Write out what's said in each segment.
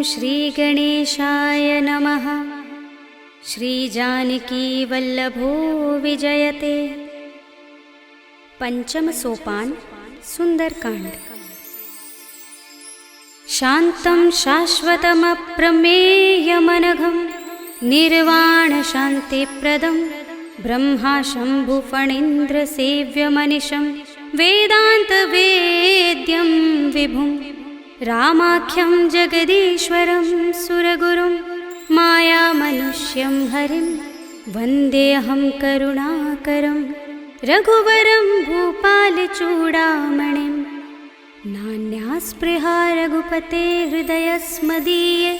श्रीगणेशाय नमः। श्रीजानकीवल्लभो विजयते। पंचम सोपान सुंदरकांड। शान्तं शाश्वतमप्रमेयमनघं निर्वाणशान्तिप्रदं ब्रह्मा शम्भुफणीन्द्रसेव्यमनिशं वेदान्तवेद्यं विभुं रामाख्यं जगदीश्वरं सुरगुरुं मायामनुष्यं हरिं वन्देऽहं करुणाकरं रघुवरं भूपालचूडामणिं। नान्यास्पृहा रघुपते हृदयस्मदीये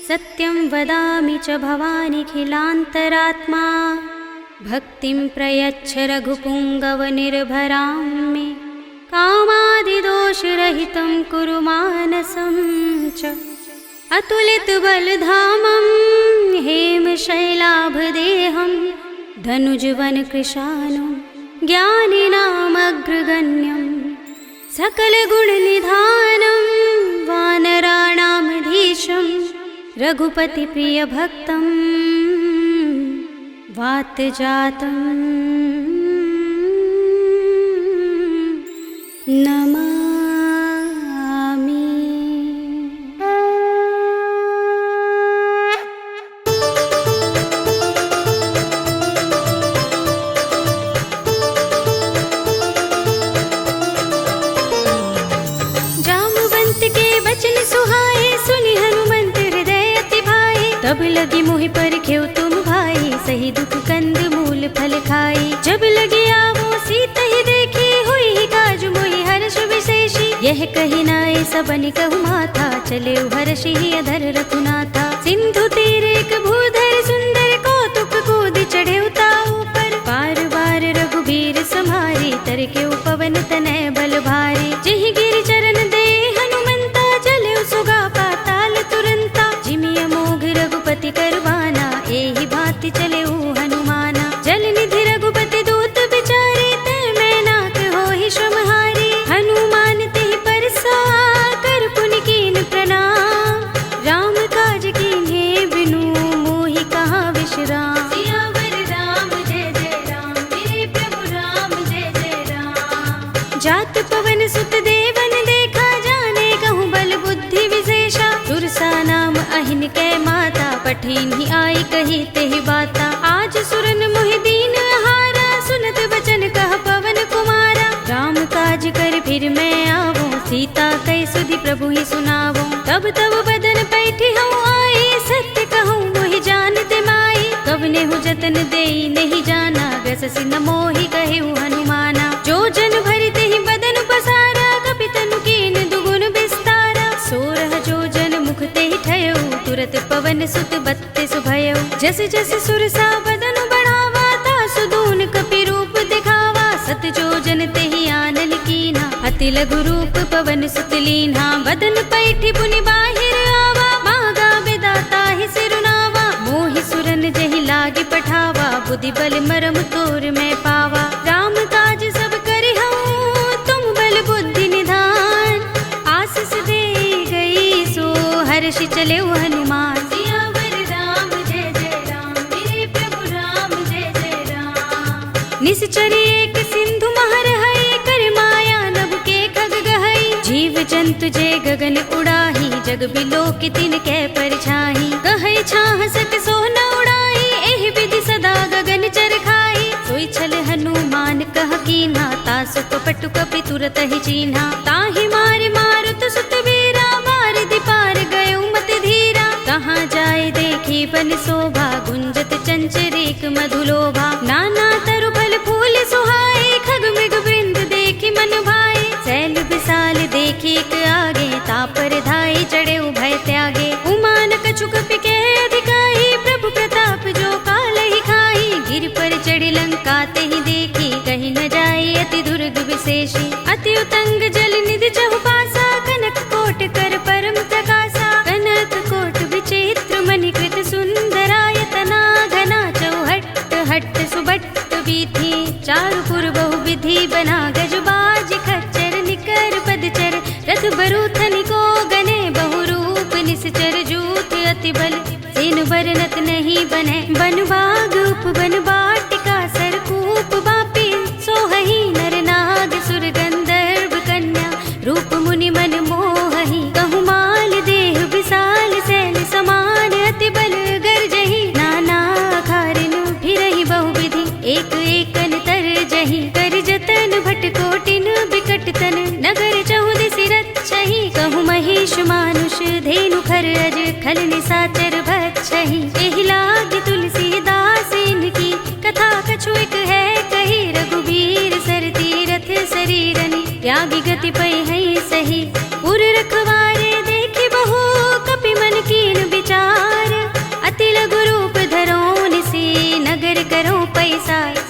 सत्यं वदामि च भवानिखिलान्तरात्मा। भक्तिं प्रयच्छ रघुपुङ्गवनिर्भरां मे कामादिदोषरहितं कुरु मानसं च। अतुलितबलधामं हेमशैलाभदेहं धनुजवनकृशानं ज्ञानिनामग्रगण्यं सकलगुणनिधानं वानराणामधीशं रघुपतिप्रियभक्तं वातजातं नमामि। जामवंत के वचन सुहाए सुनि हनुमंत हृदय अति भाए। तब लगी मोहि परखेउ तुम भाई सही दुख कंद मूल फल खाई। जब लगी आवो सीत ही देखी हुई काज मोहि हर्ष विशेषी। यह कही नाय सबन कहु माथा चले हर्षि अधर रघुनाथा। सिंधु तीर एक भूधर सुंदर कौतुक कूद चढ़े ताऊ पर। बार बार रघुबीर सम्हारी तर के पवन तनय बल भारी। जिहि गिरि चरण दे हनुमंता चले सुगा पाताल तुरंता। जिमिय मोघ रघुपति करवाना एहि भांति चले हनुमाना। जल निधि रघुपति दूत बिचारे ते मैं नाक होहि श्रमहारी। हनुमान तेहि परसा कर पुनि कीन प्रणाम। राम काज कीन्हे बिनु मोहि कहा विश्राम। सियावर राम जय जय राम मेरे प्रभु राम जय जय राम। जात पवन सुत देवन देखा जाने कहूँ बल बुद्धि विशेषा। सुरसा नाम अहिन कै माता पठीन ही आई कही तेहि बाता। आज सुरन मोहि दीन आहारा सुनत बचन कह पवन कुमारा। राम काज कर फिर मैं आवो सीता कै सुधि प्रभु ही सुनावो। तब तब बदन पैठी हूँ आई सत्य कहूँ मोहि जानते माई। कवने हूँ जतन देई नहीं जाना व्यससि न मोहि कहेउ हनुमाना। जो जन भरिते ही बदन पसारा कपितनु कीन दुगुन विस्तारा। सोरह जो जन मुख ते ही ठयउ तुरत पवन सुत बत्तीस भयउ। जस जस सुरसा बदन बढ़ावा तासु दून कपि रूप दिखावा। सत जो जन ते ही आनन कीन्हा अति लघु रूप पवन सुत लीन्हा। बदन पैठी पुनि बाहिर आवा मागा विदाता ही सिरुनावा। मोहि सुरन जहि लागे पठावा बुद्धि बल मरम तोर मैं पावा। राम काज सब करिहउँ तुम बल बुद्धि निधान। आशीष दे गई सो हर्षि चले हनुमान। सियावर राम जय जय राम मेरे प्रभु राम जय जय राम। निश्चरी एक सिंधु महर है कर माया नभ के खग गहई। जीव जंतु जे गगन उड़ाही जग बिलो की तिन कै परछाई। कहै छाह सक सो न उड़ाई एहि विधि सदा गगन चर खाई। सोई छल हनुमान कह कीन्हा तासु कपटु कपि तुरत ही चीन्हा। ताहि मारि मारुत सुत वीरा बारिधि पार गयो मत धीरा। कहाँ जाए देखी बन शोभा गुंजत चंचरीक मधुलोभा। नाना तरु फल फूल सुहाए खग मृग वृंद देखी मन भाए। सैल विशाल देखी एक आगे तापर धाई चढ़े उभय त्यागे। उमान कछु कपि के अधिकाई प्रभु प्रताप जो काल ही खाई। गिर पर चढ़ी लंका ते ही देखी कहीं न जाए अति दुर्ग विशेषी। अति उतंग जल निधि चहुपासा कनक कोट कर परम प्रकाशा। कनक कोट विचित्र मणिकृत सुंदरायतना घना चौहट्ट हट्ट सुबट्ट बीथी। चारुपुर बहु विधि बना गजबाज खच्चर निकर पदचर। रथ बरूथन को गने बहुरूप निस धेनु खर अज खल निसाचर भक्षहि। एहि लागी तुलसीदास इनकी कथा कछु एक है कही। रघुबीर सर तीरथ शरीरनि त्यागी गति पै है सही। पुर रखवारे देखि बहु कपि मन कीन विचार। अति लघु रूप धरो निसी नगर करो पैसार।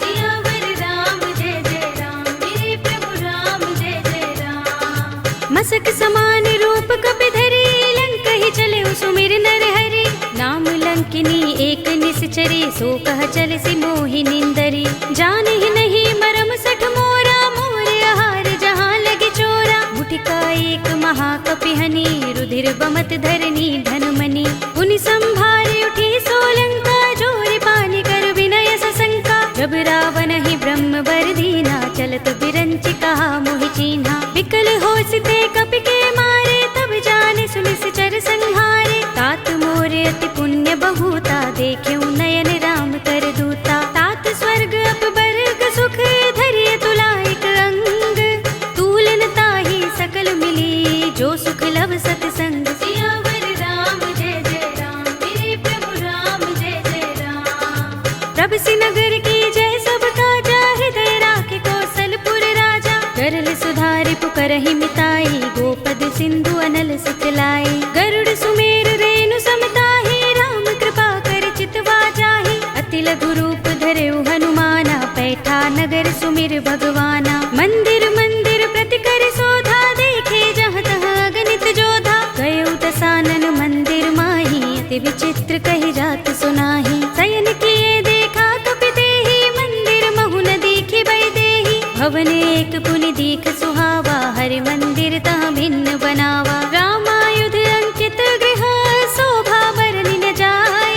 मसक समान रूप कपि धरी लंक ही चले सुमिर नर हरि। नाम लंकिनी एक निश्चरी सो कह चल सी मोहि निंदरी। जान ही नहीं मरम सठ मोरा मोर आहार जहाँ लगी चोरा। मुठिका एक महाकपि हनी रुधिर बमत धरनी धनमनी। उनि संभारे उठी सोलंका जोरि पानी कर विनय सशंका। जब रावण ही ब्रह्म बर दीना चलत बिरंचि कहा मोहि चीन्हा। विकल होसिते कपि के मारे तब जाने सुनिश्चर संहारे। तात मोरे अति पुण्य बहुता देखेउ नयन राम कर दूता। तात स्वर्ग अपबर्ग सुख धरिय तुलाइक अंग। तूलन ताहि सकल मिली जो सुख लव सतसंग। सियावर राम जय जय राम मेरे प्रभु राम जय जय राम। प्रभ सिनगर की जय सब काजा हृदय राखे कौशलपुर राजा। गरल सुधारि पुकरहि मिताई गोपद सिंधु अनल सितलाई। गरुड़ सुमेर रेणु समताहि राम कृपा कर चितवा जाहि। अति लघु रूप धरेउ हनुमाना पैठा नगर सुमिर भगवाना। मंदिर मंदिर प्रति कर शोधा देखे जहाँ तहाँ अगणित जोधा। गयउ दसानन मंदिर माही अति विचित्र कही जात सुनाही। शयन किए देखा कपि तेहि मंदिर महु न दीखि बै देहि। भवन एक पुनि दीख सुहावा हरि मंदिर तहाँ भिन्न बनावा। रामायुध अंकित गृह शोभा बरनि न जाय।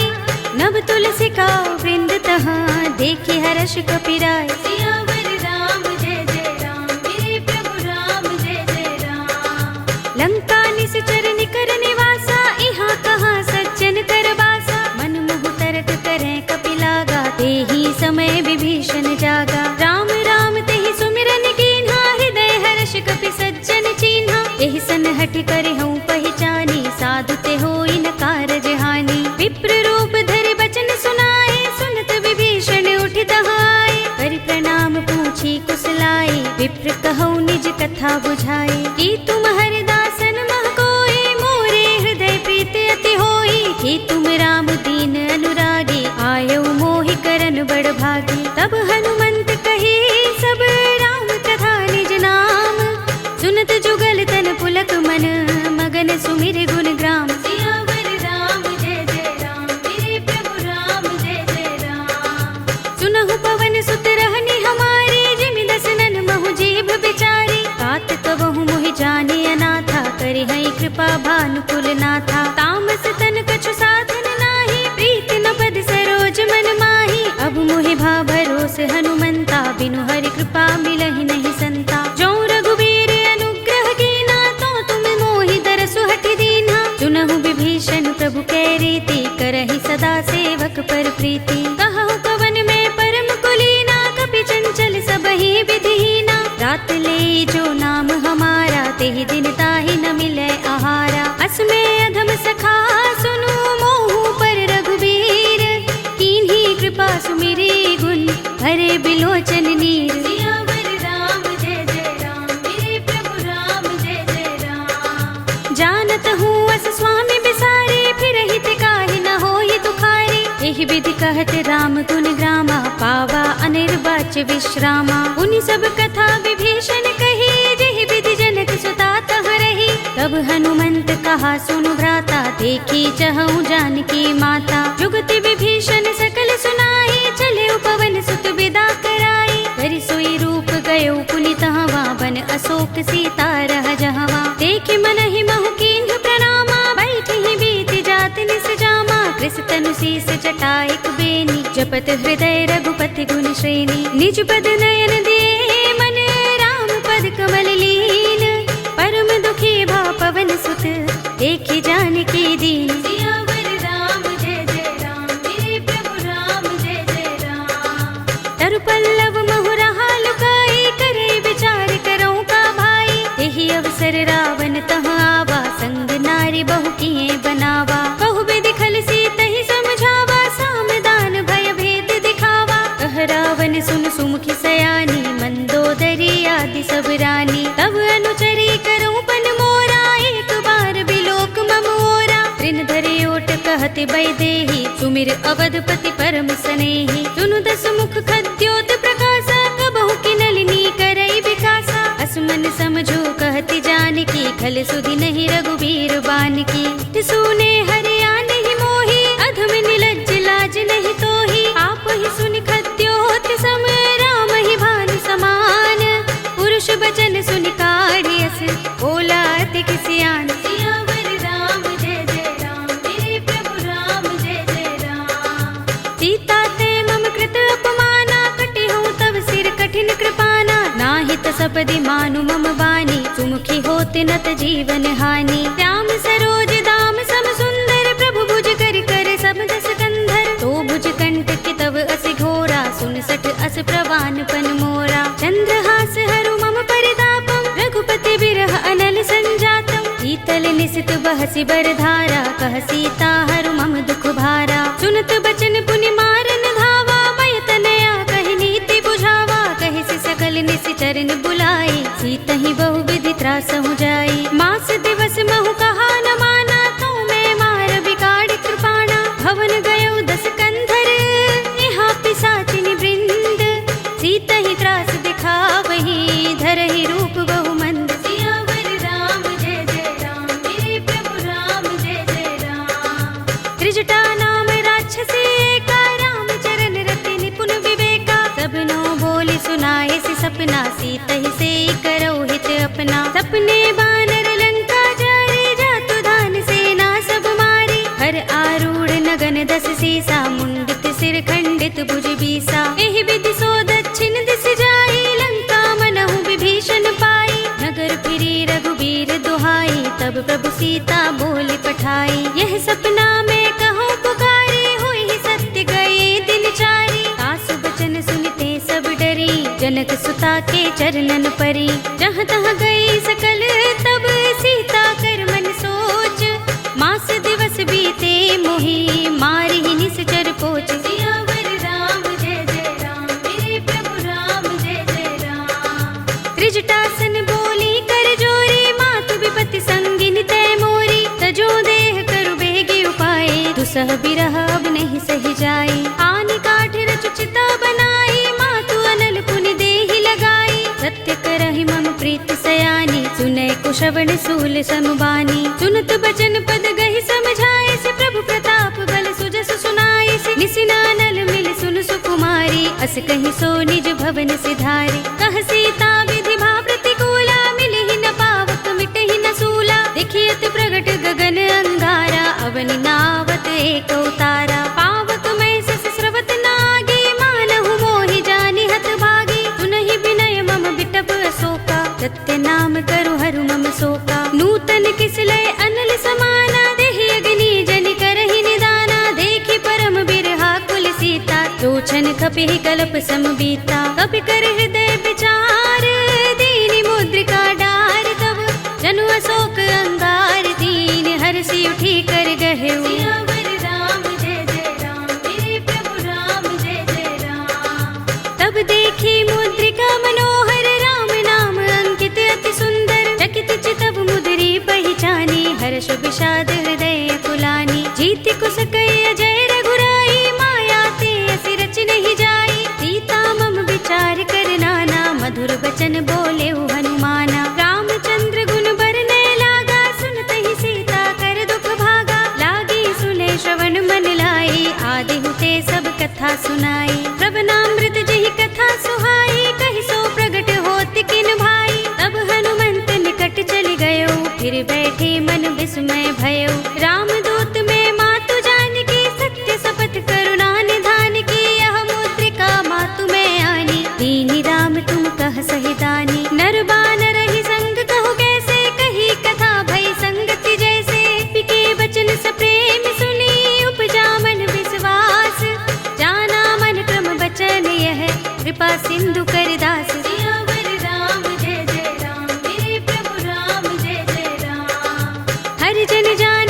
नव तुलसी का वृंद तहाँ देखि हर्ष कपि राय। सियावर राम जय जय राम मेरे प्रभु राम जय जय राम। लंका निश्चर निकर निवासा इहाँ कहाँ सज्जन कर बासा। मन मुह तरक करें कपि लागा तेहि समय विभीषण जागा। राम राम तेहि सुमिरन कीन्हा हृदय हर्ष कपि सज्जन चीन्हा। एहि सन हठ करे हूँ पहचानी साधु ते होई न कारज हानि। विप्र रूप धरि बचन सुनाए सुनत विभीषण उठि तहाय। करि प्रणाम पूछी कुशलाई विप्र कहौ निज कथा बुझाई। कि तुम हरिदासन मह कोई मोरे हृदय प्रीति अति होई। कि तुम राम दीन अनुरागी आयौ मोहि करन बड़ भागी। तब हनुमंत कही सब राम कथा निज नाम। सुनत जुगल तन पुलक मन मगन सुमिर गुण ग्राम। सियावर राम जय जय राम मेरे प्रभु राम जय जय राम। सुनहु पवन सुत रहनि हमारे जिमि दसनन महु जीभ बिचारी। तात कबहु मोहि जाने अनाथा करि है कृपा भानुकुल नाथा। तामस तन कछु साधन नाही प्रीति न पद सरोज मन माही। अब मोहि भा भरोस हनुमंता बिनु हरि कृपा मिलहि नहीं संता। जो रघुबीर अनुग्रह कीना तो तुम मोहि दरसु हठि दीन्हा। सुनहु विभीषण प्रभु कै रीति करहि सदा सेवक पर प्रीति। कहु कवन में परम कुलीना कपि चंचल सबहि विधिहीना। रात ले जो नाम हमारा तेहि दिन ताहि न मिले आहारा। असमे अधम सखा सुनु मोहु पर रघुबीर। कीन्ही कृपा सुमिरी गुण हरे बिलोचन नीर। सियावर राम जय जय राम मेरे प्रभु राम जय जय राम। जानत हूँ अस स्वामी बिसारे फिर हित काहि न होई दुखारी। एहि विधि कहत राम गुण ग्रामा पावा अनिर्वाच्य विश्रामा। उनि सब कथा विभीषण कही जेहि विधि जनक सुता तहाँ रही। तब हनुमंत कहा सुनु भ्राता देखी चहु जानकी माता। जुगति विभीषण सकल सुनाई चले पवन सुत विदा कराई। करि सोई रूप गयो पुनि तहवा बन अशोक सीता रह जहवा। देखि मनहि महु कीन्ह प्रणामा बैठि ही बीति जात निस जामा। कृष तनु शीस जटाइक बेनी जपत हृदय रघुपति गुण श्रेणी। निज पद नयन दिए मन राम पद कमल लीन। परम दुखी भा पवन सुत देखि जानकी दीन। सियावर राम जय जय राम मेरे प्रभु राम जय जय राम। तरु पल्लव महु रहा लुकाई करे विचार करो का भाई। तेहि अवसर रावण तहाँ आवा संग नारी बहु की बनावा, बहुविधि खल सीत ही समझावा, सामदान भय भेद दिखावा। कह रावण सुन सुमुखी सयानी, मंदोदरी आदि सब रानी। तब अनुचरी करूं पन मोरा, एक बार बिलोक मम ओरा। तृण धरे ओट कहते बैदेही, सुमिर अवधपति परम स्नेही। सुनु दस मुख खद्योत प्रकाशा, कबहु की नलिनी करई विकासा। असमन समझो कहती जानकी, खल सुधि नहीं रघुबीर बानकी। सुने हरिया नहीं मोही, अधम निलज्ज लाज नहीं तोही। आप ही सुन खद्योत सम, राम ही भानु समान। पुरुष बचन सुन काढ़ियस, बोला अति किसियान। सियावर राम जय जय राम, मेरे प्रभु राम जय जय राम। सीता ते मम कृत अपमाना, कटे हूँ तब सिर कठिन कृपाना। नाहित सपदि मानु मम बानी, सुमुखी होत नत जीवन हानि। श्याम सरोज दाम सम सुंदर, प्रभु भुज कर कर सब दस कंधर। तो भुज कंठ की तव अस घोरा, सुन सठ अस प्रवान पन मोरा। चंद्रहास हरु मम परितापम, रघुपति बिरह अनल संजातम। शीतल निसित बहसि बरधारा, कह सीता हरु मम दुख भारा। सुनत बचन पुनि मारन धावा, मय तनया कहि नीति बुझावा। कहि से सकल निसि चरण बुलाई, सीत ही बहुविधि त्रासहु जाई। मास दिवस महु कहा न माना, तो मैं मार बिगाड़ कृपाणा। भवन गयो दस कंधर, यहाँ पिशाचिनी वृंद। सीत ही त्रास दिखावही, धरहि रूप बहु मंद। सियावर राम जय जय राम, मेरे प्रभु राम जय जय राम। त्रिजटा नाम राक्षसी एका, राम चरण रति निपुण विवेका। सबनो बोली सुनाए सि सपना, सीत ही से करो हित अपना। सपने बानर लंका जारे, जातु धान सेना सब मारी। हर आरूढ़ नगन दस सीसा, मुंडित सिर खंडित भुज बीसा। एहि विधि सो दक्षिण दिस जाई, लंका मनहु विभीषण पाई। नगर फिरी रघुबीर दुहाई, तब प्रभु सीता बोली पठाई। यह सपना में कहो पुकारी, होई ही सत्य गए दिन चारी। सासु बचन सुनते सब डरी, जनक सुता के चरणन परी। जहाँ तहाँ गई सकल तब, सीता कर मन सोच। मास दिवस बीते मोही, मारी ही निश्चर पोच। सियावर राम जय जय राम, मेरे प्रभु राम जय जय राम। त्रिजटासन बोली कर जोरी, मातु विपत्ति संगिन तय मोरी। तजो देह करु बेगी उपाय, दुसह बिरह अब नहीं सही जाई। आनि काठ रचु चिता बनाई, मातु अनल पुनि देहि लगाई। सत्य करहि मम प्रीति सयानी, सुनै कुशवण सूल समबानी। सुनत बचन पद गहि समझाए से, प्रभु प्रताप बल सुजस सुनाए से। निसिनानल मिल सुन सुकुमारी, अस कहि सो निज भवन सिधारी। कह सीता विधि भा प्रतिकूला, मिलहि न पावक मिटहि न सूला। देखियत प्रगट गगन अंगारा, अवनि नावत एक उतारा। पावक में सस स्रवत नागी, मानहु मोहि जानि हत भागी। सुनहि विनय मम बिटप अशोका, सत्य नाम करु हरु मम शोका। नूतन किसलय अनल समाना, देहि अग्नि जनि करहि निदाना। देखि परम बिरहा कुल सीता, लोचन खपिहि कल्प सम बीता। कपि कर हृदय विचार, दीनि मुद्रिका डार। तब जनु अशोक अंगार, दीन हरषि उठी कर गहेउ। सियावर राम जय जय राम, मेरे प्रभु राम जय जय राम। तब देखी मुद्रिका मनोहर, राम नाम अंकित अति सुंदर। चकित चितव मुद्री पहिचानी, हर्ष विषाद हृदय कुलानी। जीति कुस कई अजय रघुराई, माया ते असि रच नहीं जाई। सीता मम विचार कर नाना, मधुर बचन बोले हनुमाना। रामचंद्र गुण बरनै लागा, सुनत ही सीता कर दुख भागा। लागी सुने श्रवण मन लाई, आदि हुते सब कथा सुनाई। प्रभनामृत जहि कथा सुहाई, कहि सो प्रगट होत किन भाई। तब हनुमंत निकट चल गयो, फिर बैठे मन विस्मय भयो। रामदूत में मातु जानकी, सत्य शपथ करुणा निधान की। यह मुद्रिका मातु में आनी, दीनि राम तुम कह सही दानी। नर बानर ही संग कहु कैसे, कही कथा भई संगति जैसे। पिके बचन सप्रेम सुनी, उपजा मन विश्वास। जाना मन क्रम बचन यह, कृपा सिंधु कर दास। सियावर राम जय जय राम, मेरे प्रभु राम जय जय राम। हर जन जान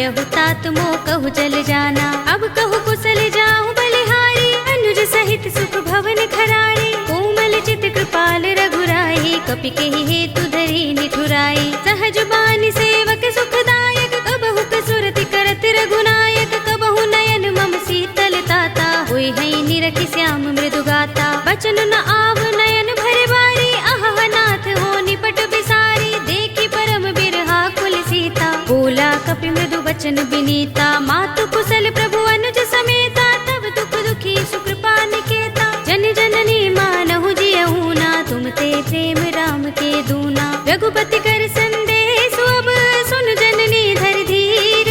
भयहु तात मो कहु जल जाना। अब कहु कुशल जाऊं बलिहारी, अनुज सहित सुख भवन खरारी। कोमल चित कृपाल रघुराई, कपि केहि हेतु धरि निठुराई। सहज बानी सेवक सुखदायक, कबहु कसुरति करत रघुनायक। कबहु नयन मम शीतल ताता, होय है निरखि श्याम मृदु गाता। बचन न आव नयन भरे बारी, आहा नाथ हो निपट बिसारी। देखी परम बिरहा कुल सीता, बोला कपि मृदु बचन बिनीता। मातु कुशल प्रभु अनुज समेता, तब दुख दुखी सुकृपा निकेता। जन जननी मानहु जियहु ना, तुम ते प्रेम राम के दूना। रघुपति कर संदेश अब, सुन जननी धर धीर।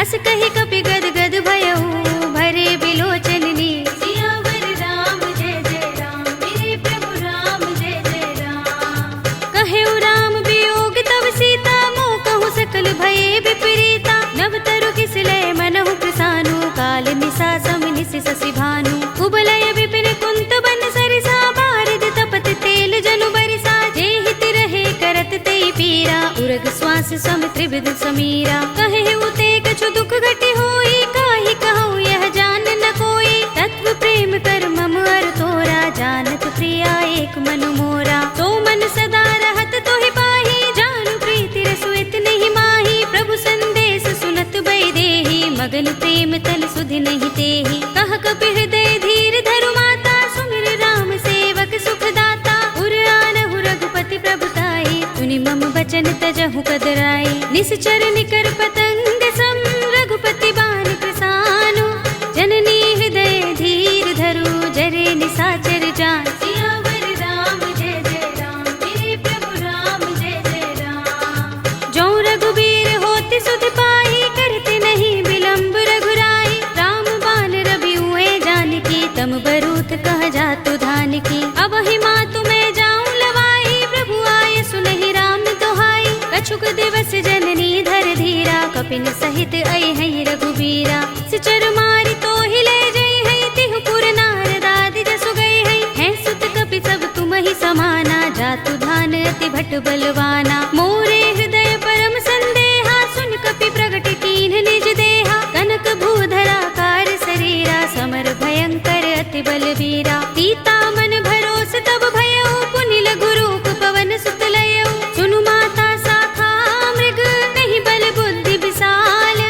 अस कहि कपि गद गद भयहु, भरे बिलोचन नीर। सियावर राम जय जय राम, मेरे प्रभु राम जय जय राम। कहेउ राम वियोग तब सीता, मोह कहु सकल भये विपरीता। नव तरु किसलय मनहु कृसानु, काल निसा सम निस शशि भानु। कुबलय विपिन कुंत बन सरिसा, बारिद तपत तेल जनु बरिसा। जे हित रहे करत ते पीरा, उरग श्वास सम त्रिविध समीरा। कहेउ ते कछु दुख घटी होई, काहि कहूँ यह जान न कोई। तत्व प्रेम कर मम अर तोरा, जानत प्रिया एक मनु मोरा। तो मन सदा रहत तोहि पाही, जानु प्रीति रसुइत नहीं माही। प्रभु संदेश सुनत बै देहि, मगन प्रेम तल सुधि नहीं तेहि। कह कपि हृदय धीर धरु माता, सुमिर राम सेवक सुख दाता। उर आनहु रघुपति प्रभुताई, सुनि मम बचन तजहु कदराई। निश्चर निकर पतंग सम, रघुपति बान कृसानु। जननी हृदय धीर धरु, जरे निसाचर जान। सियावर राम जय जय राम, मेरे प्रभु राम जय जय राम। जो रघुबीर होति सुध पाई, करते नहीं विलंब रघुराई। राम बान रवि हुए जानकी, तम बरूथ कह जातु धान की। अब ही मातु मैं जाऊं लवाई, प्रभु आए सुनहि राम दोहाई। कछुक दिवस जननी धर धीरा, कपिन सहित आई है रघुबीरा। सिचर मारी तो हिले जई है, तिहु पुर नारद आदि जसु गई है। सुत कपि सब तुम ही समाना, जातु धान अति भट बलवाना। मोरे हृदय परम संदेहा, सुन कपि प्रगट कीन्ह निज देहा। कनक भूधरा कार शरीरा, समर भयंकर अति बलवीरा। सीता मन भरोस तब भयउ, पुनि लघु रूप पवन सुत लयउ। सुनु माता साखा मृग, नहीं बल बुद्धि विशाल।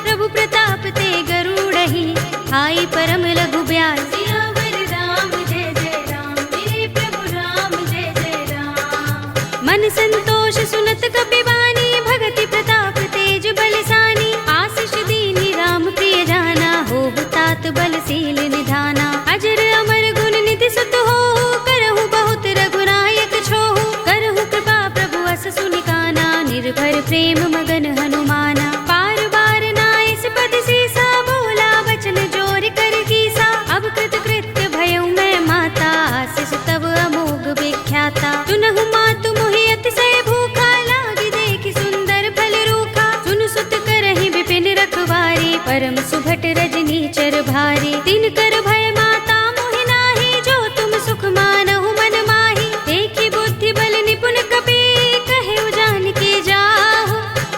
प्रभु प्रताप ते गरुड़हि, हाई परम लघु ब्याल। सियावर राम जय जय राम, मेरे प्रभु राम जय जय राम। मन संतोष सुनत कपि बानी, भगति प्रताप तेज बलसानी। आशीष दीनी राम प्रिय जाना, होहु तात बलशील निधाना। अजर अमर गुण निधि सुत होहु, करहु बहुत रघुनायक छोहु। करहु कृपा प्रभु अस सुनि काना, निर्भर प्रेम मगन हनुमाना। पार बार नाइस पद सीसा, बोला बचन जोर कर कीसा। अब कृत कृत्य भयउ मैं माता, आशीष तब अमोघ विख्याता। सुनहु मातु मोहि अतिशय भूखा, लागी देखि सुंदर फल रूखा। सुन सुत करहि विपिन रखवारी, परम सुभट रजनी चर भारी। दिन कर भय माता मोहि नाही, जो तुम सुख मानहु मन माही। देखि बुद्धि बल निपुण कपि, कहेउ जानकी जाहु।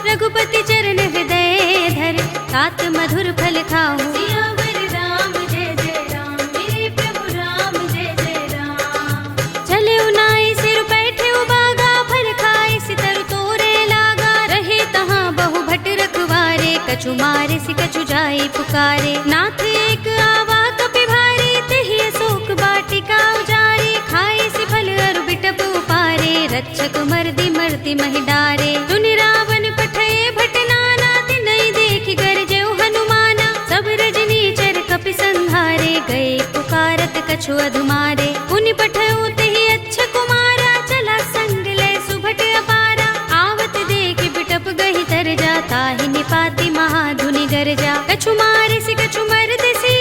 रघुपति चरण हृदय धर, तात मधुर फल खाहु। सियावर राम जय जय राम, मेरे प्रभु राम जय जय राम। चलेउ नाई सिर बैठे बागा, फल खाए सितर तोरे लागा। रहे तहाँ बहु भट रखवारे, कछु मारे सि कछु जाई पुकारे। नाथ एक आवा कपि भारी, तेहि अशोक वाटिका उजारे। खाए सि फल अरु बिटप उपारे, रक्षक मर्दि मर्दि महि डारे। सुनि रावण पठये भट नाना, तिनहि देखि गरजेउ हनुमाना। सब रजनी चर कपि संहारे, गए पुकारत कछु अधुमारे। पुनि पठयउ तेहि अच्छ कुमारा, चला संग लय सुभट अपारा। आवत देखि बिटप गहि तर जा, ताहि निपाति महाधुनि गरजा। कछु मारे सि कछु मर्द सी,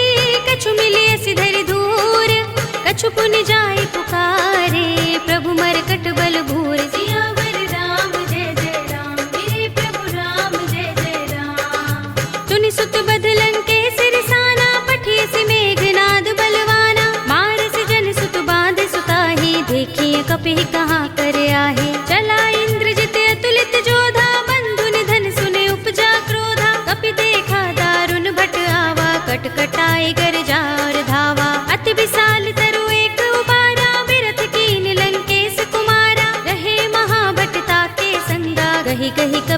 कछु मिलिय सि धरि धूर। कछु पुनि जाई पुकारे, प्रभु मरकट बल भूर। सियावर राम जय जय राम, मेरे प्रभु राम जय जय राम। तुनि सुत बदलन के सिरसाना, पठिय सि मेघनाद बलवाना। मारस जन सुत बांध सुताही, देखिए कपि कहाँ कर आहे। चला इंद्रजित अतुलित जोधा, बंधु निधन सुने उपजा क्रोधा। कपि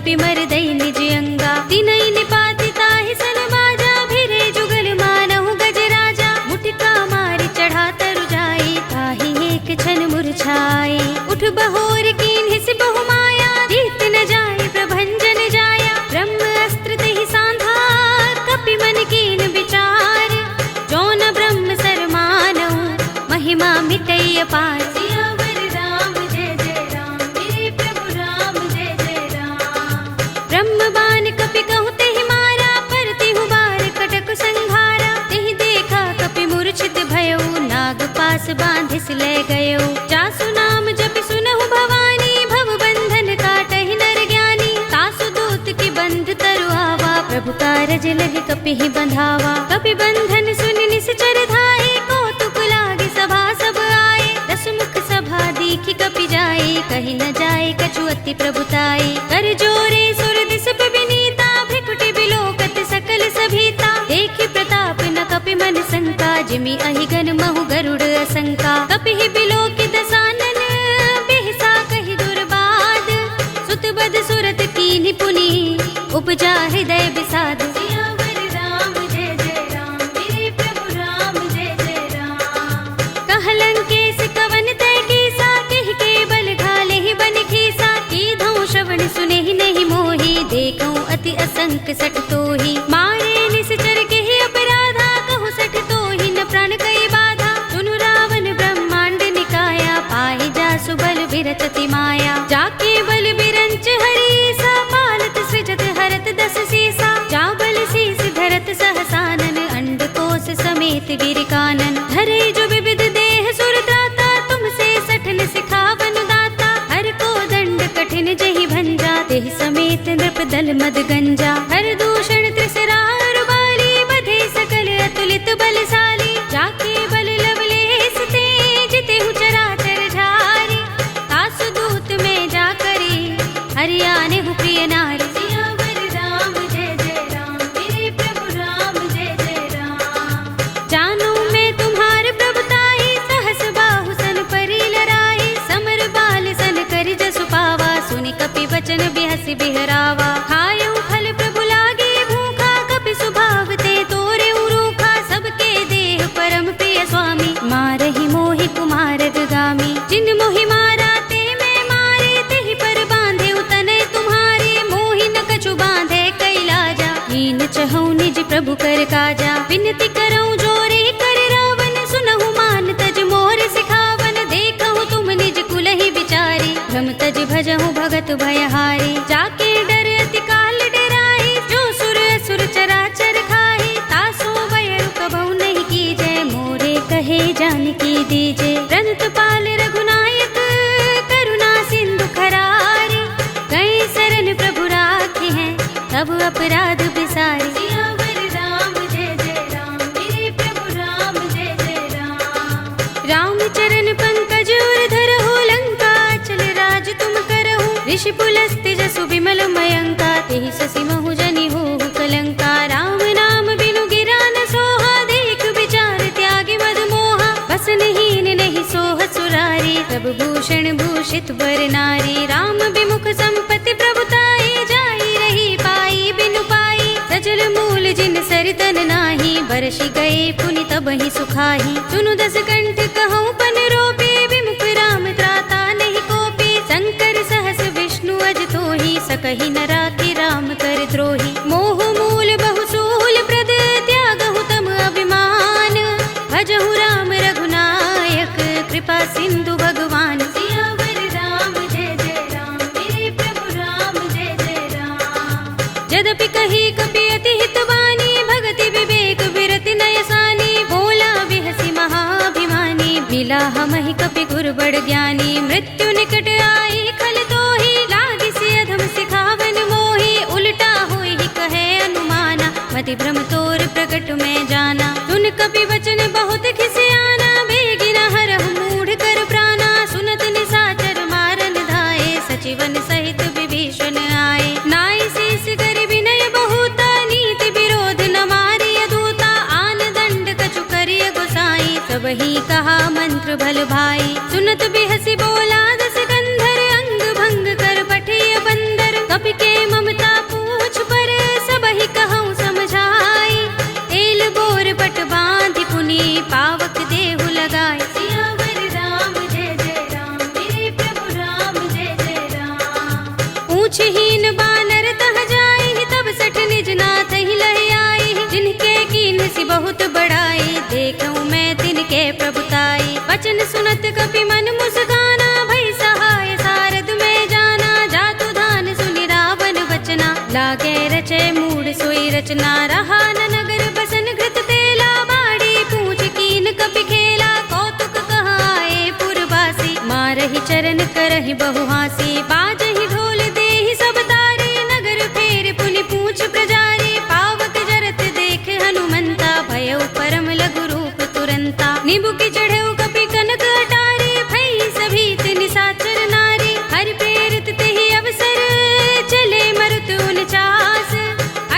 कपि मर दई निज अंगा। तिनई निपाति ताहि सन बाजा, भिरे जुगल मानहु गज राजा। मुठिका मारि चढ़ा तरु जाई, ताहि एक क्षण मुरझाई। उठ बहोर कीन्हि सि बहु माया, दीत न जाय प्रभंजन जाया। ब्रह्म अस्त्र तेहि सांधा, कपि मन कीन विचार। जौन ब्रह्म सर मानहु, महिमा मिटई अपार। सियावर राम जय जय राम, मेरे प्रभु राम जय जय राम। ब्रह्म बाण कपि कहु तेहि मारा, परतिहु बार कटक संघारा। तेहि देखा कपि मूर्छित भयउ, नाग पास बांधिस ले गयउ। जासु नाम जपि सुनहु भवानी, भव बंधन काटहि नर ज्ञानी। तासु दूत की बंध तरु आवा, प्रभु कारज लगे कपिहि बंधावा। कपि बंधन सुनि निश्चर धाये, कौतुक लागे सभा सब आए। दस मुख सभा दीखि कपि जाए, कहि न जाए कछु अति प्रभुताई। कर जोरे सुर दिस विनीता, भ्रिकुटि बिलोकत सकल सभीता। देखि प्रताप न कपि मन शंका, जिमि अहिगन महु गरुड़ असंका। कपिहि बिलोकि दसानन, बिहसा कहि दुर्बाद। सुत बद सुरत कीन्हि पुनि, उपजा हृदय विषाद। सियावर राम जय जय राम, मेरे प्रभु राम जय जय राम। कहलंकेश कवन तै कीसा, कहि के बल घाले ही बन खीसा। कीधौ श्रवण सुनेहि नहीं मोहि, देखौ अति असंक सठ तोहि। मारे निश्चर केहि अपराधा, कहु सठ तोहि न प्राण कई बाधा। सुनु रावण ब्रह्मांड निकाया, पाहि जासु बल बिरत अति माया। जाके बल बिरंच हरीसा, पालत सृजत हरत दस सीसा। जा बल शीस धरत सहसानन, अंडकोश समेत गिर कानन। धरे जो विविध देह सुर त्राता, तुमसे सठन सिखावन दाता। हर को दंड कठिन जहि भंजा, तेहि समेत नृप दल मद गंजा। हर दूषण त्रिसरार बाली, बधे सकल अतुलित बलशाली। जाके बल लवलेस ते, जितेहु चराचर झारी। तासु दूत में जा करी, हरियाने हु प्रिय नारी। सियावर राम जय जय राम, मेरे प्रभु राम जय जय राम। जानो मैं तुम्हार प्रभुताई, सहस बाहु सन परि लराई। समर बाल सन करि जसु पावा, सुनि कपि वचन बिहसि बिहरावा। खायउ फल प्रभु लागे भूखा, कपि स्वभाव ते तोरे रूखा। सबके देह परम प्रिय स्वामी, मारहि मोहि कुमार गामी। जिन मोहि मारा ते मैं मारे, तेहि पर बांधे उतने तुम्हारे। मोहि न कछु बांधे कैलाजा, हीन चहु निज प्रभु कर काजा। विनती करऊं जोरे कर रावण, सुनहु मान तज मोर सिखावन। देखहु तुम निज कुलहि विचारी, भ्रम तज भजहु भगत भयहारी। जाके डर अति काल डराई, जो सुर असुर चराचर खाई। तासो वैर कबहु नहीं कीजै, मोरे कहे जानकी दीजे। रंत पाल रघुनायक, करुणा सिंधु खरारी। कई शरण प्रभु राखे हैं, तब अपराध बिसारी। सियावर राम जय जय राम, मेरे प्रभु राम जय जय राम। राम चरण पंकज उर धरहु, लंका चल राज तुम करहु। ऋषि पुलस्त्य जसु विमल मयंका, तेहि शशि महु जनि होहु कलंका। राम नाम बिनु गिरा न सोहा, देख विचार त्यागी मद मोहा। बसनहीन नहीं सोह सुरारी, तब भूषण भूषित बर नारी। राम विमुख संपत्ति प्रभुताई, जाई रही पाई बिनु पाई। सजल मूल जिन सरितन नाही, बरसि गए पुनि तबहि सुखाही। सुनु दस कंठ कहूँ पन रोपी, विमुख राम त्राता नहीं कोपी। शंकर सहस विष्णु अज तोहि, सकहि न राखि राम कर द्रोही। मोह मूल बहुसूल प्रद, त्यागहु तम अभिमान। भजहु राम रघुनायक, कृपा सिंधु भगवान। सियावर राम जय जय राम, मेरे प्रभु राम जय जय राम। यद्यपि कही कपि अति हितवानी, भगति विवेक बिरति नयसानी। बोला बिहसि महाभिमानी, मिला हमहि कपि गुर बड़ ज्ञानी। मृत्यु निकट आई खल तोहि, लागिसि अधम सिखावन मोहि। उल्टा होई कहे अनुमाना, मति भ्रम तोर प्रकट में जाना। सुन कपि वचन बहुत खिसियाना, बेगिन हरहु मूढ़ कर प्राणा। सुनत निशाचर मारन धाये, सचिवन सहित विभीषण आए। नाय शीस कर विनय बहुता, नीति विरोध न मारिय दूता। आन दंड कछु करिय गोसाई, सबहि कहा मंत्र भल भाई। सुनत बिहसि बोला दस कंधर, अंग भंग कर पठिय बंदर। कपि के पूछहीन बानर तह जाई, तब सठ निज नाथ ही लह आई। जिनके कीन सी बहुत बड़ाई, देखूं मैं तिनके प्रभुताई। वचन सुनत कपि मन मुस्काना, भई सहाय सारद में जाना। जातु धान सुनि रावण वचना, लागे रचे मूड सोई रचना। रहा न नगर बसन घृत तेला, बाड़ी पूछ कीन कपि खेला। कौतुक कहाए पुरवासी, मारहि चरण करहि बहु हासी। बाजहि ढोल देहि सब तारी, नगर फेर पुनि पूछ प्रजारी। पावक जरत देख हनुमंता, भयउ परम लघु रूप तुरंता। निबुकि चढ़ऊ कपि कनक अटारी, भई सभीत निशाचर नारी। हरि प्रेरित तेहि अवसर, चले मरुत 49।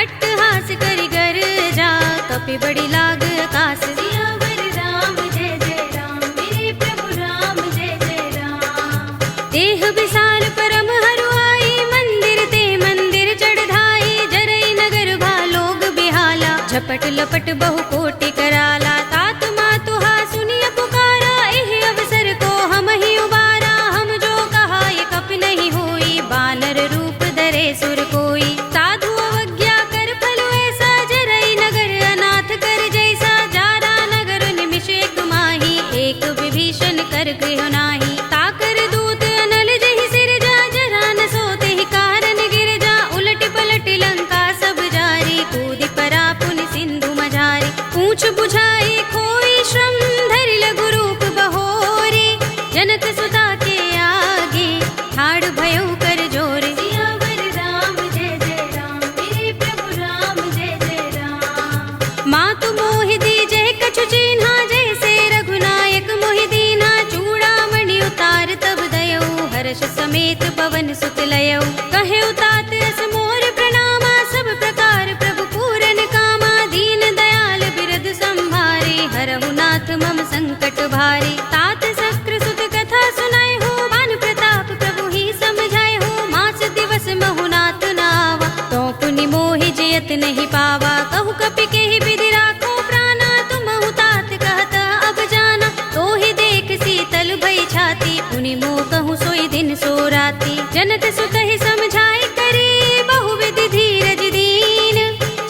अट्टहास करि गर जा, कपि बड़ी लाग आकाश। सियावर राम जय जय राम, मेरे प्रभु राम जय जय राम। देह विशाल परम हरुआई, मंदिर ते मंदिर चढ़ाई। जरई नगर भालोग बिहाला, झपट लपट बहु कोटि कराला। तात मातु हा सुनिय पुकारा, एहि अवसर को हम ही उबारा। हम जो कहा ये कपि नहीं होई, बानर रूप धरे सुर कोई। साधु अवज्ञा कर फल ऐसा, जरई नगर अनाथ कर जैसा। जारा नगर निमिष एक माही, एक विभीषण कर गृह नाही। ताकर दूत अनल जहि सिर जा, जरा न सोते ही कारण गिर जा। उलट पलट लंका सब जारी, कूदि परा पुनि सिंधु मझारी। पूछ बुझाई खोई श्रम, धरि लघु रूप बहोरी। जनक सुता के आगे, ठाड़ भयउ कर जोर। सियावर राम जय जय राम, मेरे प्रभु राम जय जय राम। मातु मोहि दीजै कछु चिन्हा, जैसे रघुनायक मोहि दीन्हा। चूड़ामणि उतार तब दयऊ, हर्ष समेत पवन सुत लयऊ। कहे तात अस मोर प्रणामा, सब प्रकार प्रभु पूरन कामा। दीन दयाल बिरद संभारे, हरहु नाथ मम संकट भारी। तात शक्र सुत कथा सुनाए हो, बान प्रताप प्रभु ही समझाए हो। मास दिवस महु नाथ नावा, तो पुनि मोहि जयत नहीं पावा। कहु कपि केहि विधि राखो प्राणा, तुमहु तात कहत अब जाना। तो ही देख शीतल भई छाती, पुनि मोह कहूँ सोई दिन सो राती। जनक सुत ही समझाई करी, बहु विधि धीरज दीन।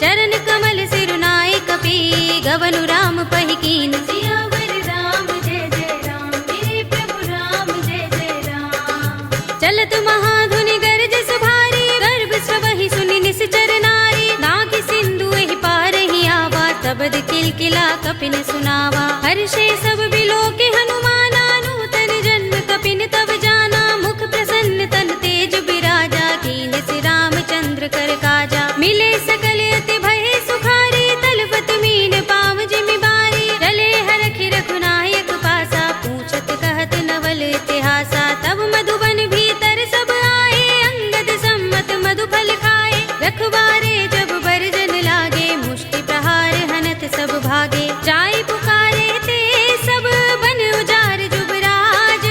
चरण कमल सिरुनाई कपि, गवनु राम पहि कीन। सियावर राम जय जय राम, मेरे प्रभु राम जय जय राम। चलत महाधुनि गरज सुभारी, गर्भ स्वहि सुनि निश्चर नारी। नाग सिंधु एहि पार ही आवा, तबद किलकिला कपिन सुनावा। हर्षे सब बिलोके हनुमाना, नूतन जन्म कपिन तब जाना। मुख प्रसन्न तन तेज बिराजा, कीन सि रामचंद्र कर काजा। मिले सकल अति भय सुखारी, तलवत मीन पाव जिमि बारी। रले हरखि रघुनायक पासा, पूछत कहत नवल इतिहासा। तब मधुबन भीतर सब आए, अंगद सम्मत मधु फल खाए। रखवारे जब बरजन लागे, मुष्टि प्रहार हनत सब भागे। जाय पुकारे ते सब बन उजार जुबराज।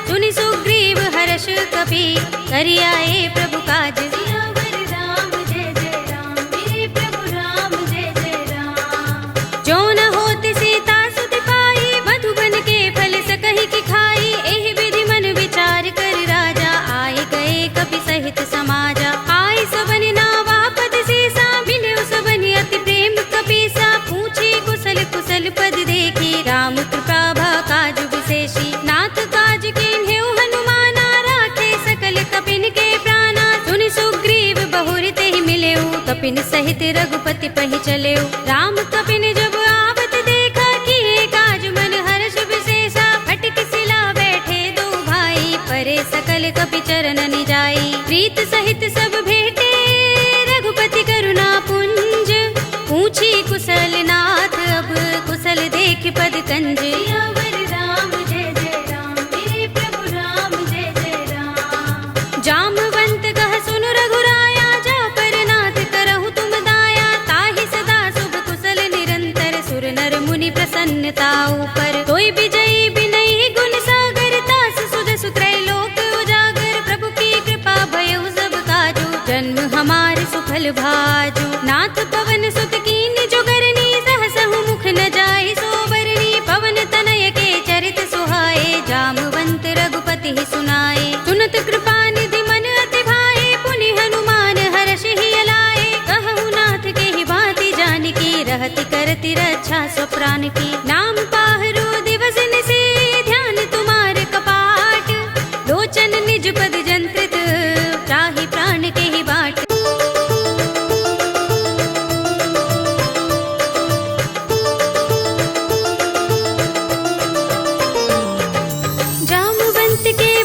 सुनि सुग्रीव हर्ष कपि, करि आए प्रभु काज। सियावर राम जय जय राम, मेरे प्रभु राम जय जय राम। जो न होत सीता सुत पाई, मधुबन के फल सकहि की खाई। एहि विधि मन विचार कर राजा, आए गए कपि सहित समाजा। आए सबनि नावा पद सीसा, मिलेउ सबनि अति प्रेम कपीसा। पूछी कुशल कुशल पद देखी, राम कृपा भा काज विशेषी। नाथ काज कीन्हेउ हनुमाना, राखे सकल कपिन के प्राणा। सुनि सुग्रीव बहुरि तेहि मिलेउ, कपिन सहित रघुपति पहि चलेउ। राम कपिन जब आवत देखा, किए काज मन हर्ष विशेषा। फटक सिला बैठे दो भाई, परे सकल कपि चरण निजाई। प्रीत सहित सब भेटे, रघुपति करुणा पुंज। पूछी कुशल नाथ, अब कुशल देख पद कंज। सियावर राम जय जय राम, मेरे प्रभु राम जय जय राम। जामवंत कह सुनु रघुराया, जा पर नाथ करहु तुम दाया। ताहि सदा शुभ कुशल निरंतर, सुर नर मुनि प्रसन्नता ऊपर। तोय विजयी बिनयी गुण सागर, तास सुजसु त्रैलोक उजागर। प्रभु की कृपा भयउ सब काजू, जन्म हमार सुफल भाजू। नाथ पवन सुत कीन्हि जो करनी, सहसहु मुख न जाय सो बरनी। पवन तनय के चरित सुहाए, जामवंत रघुपति ही सुनाए। सुनत कृपा निधि मन अति भाए, पुनि करती रक्षा स्वप्राण की। नाम पाहरो दिवस निसे ध्यान तुम्हारे कपाट, लोचन निज पद जंत्रित त्राहि प्राण के ही बाट।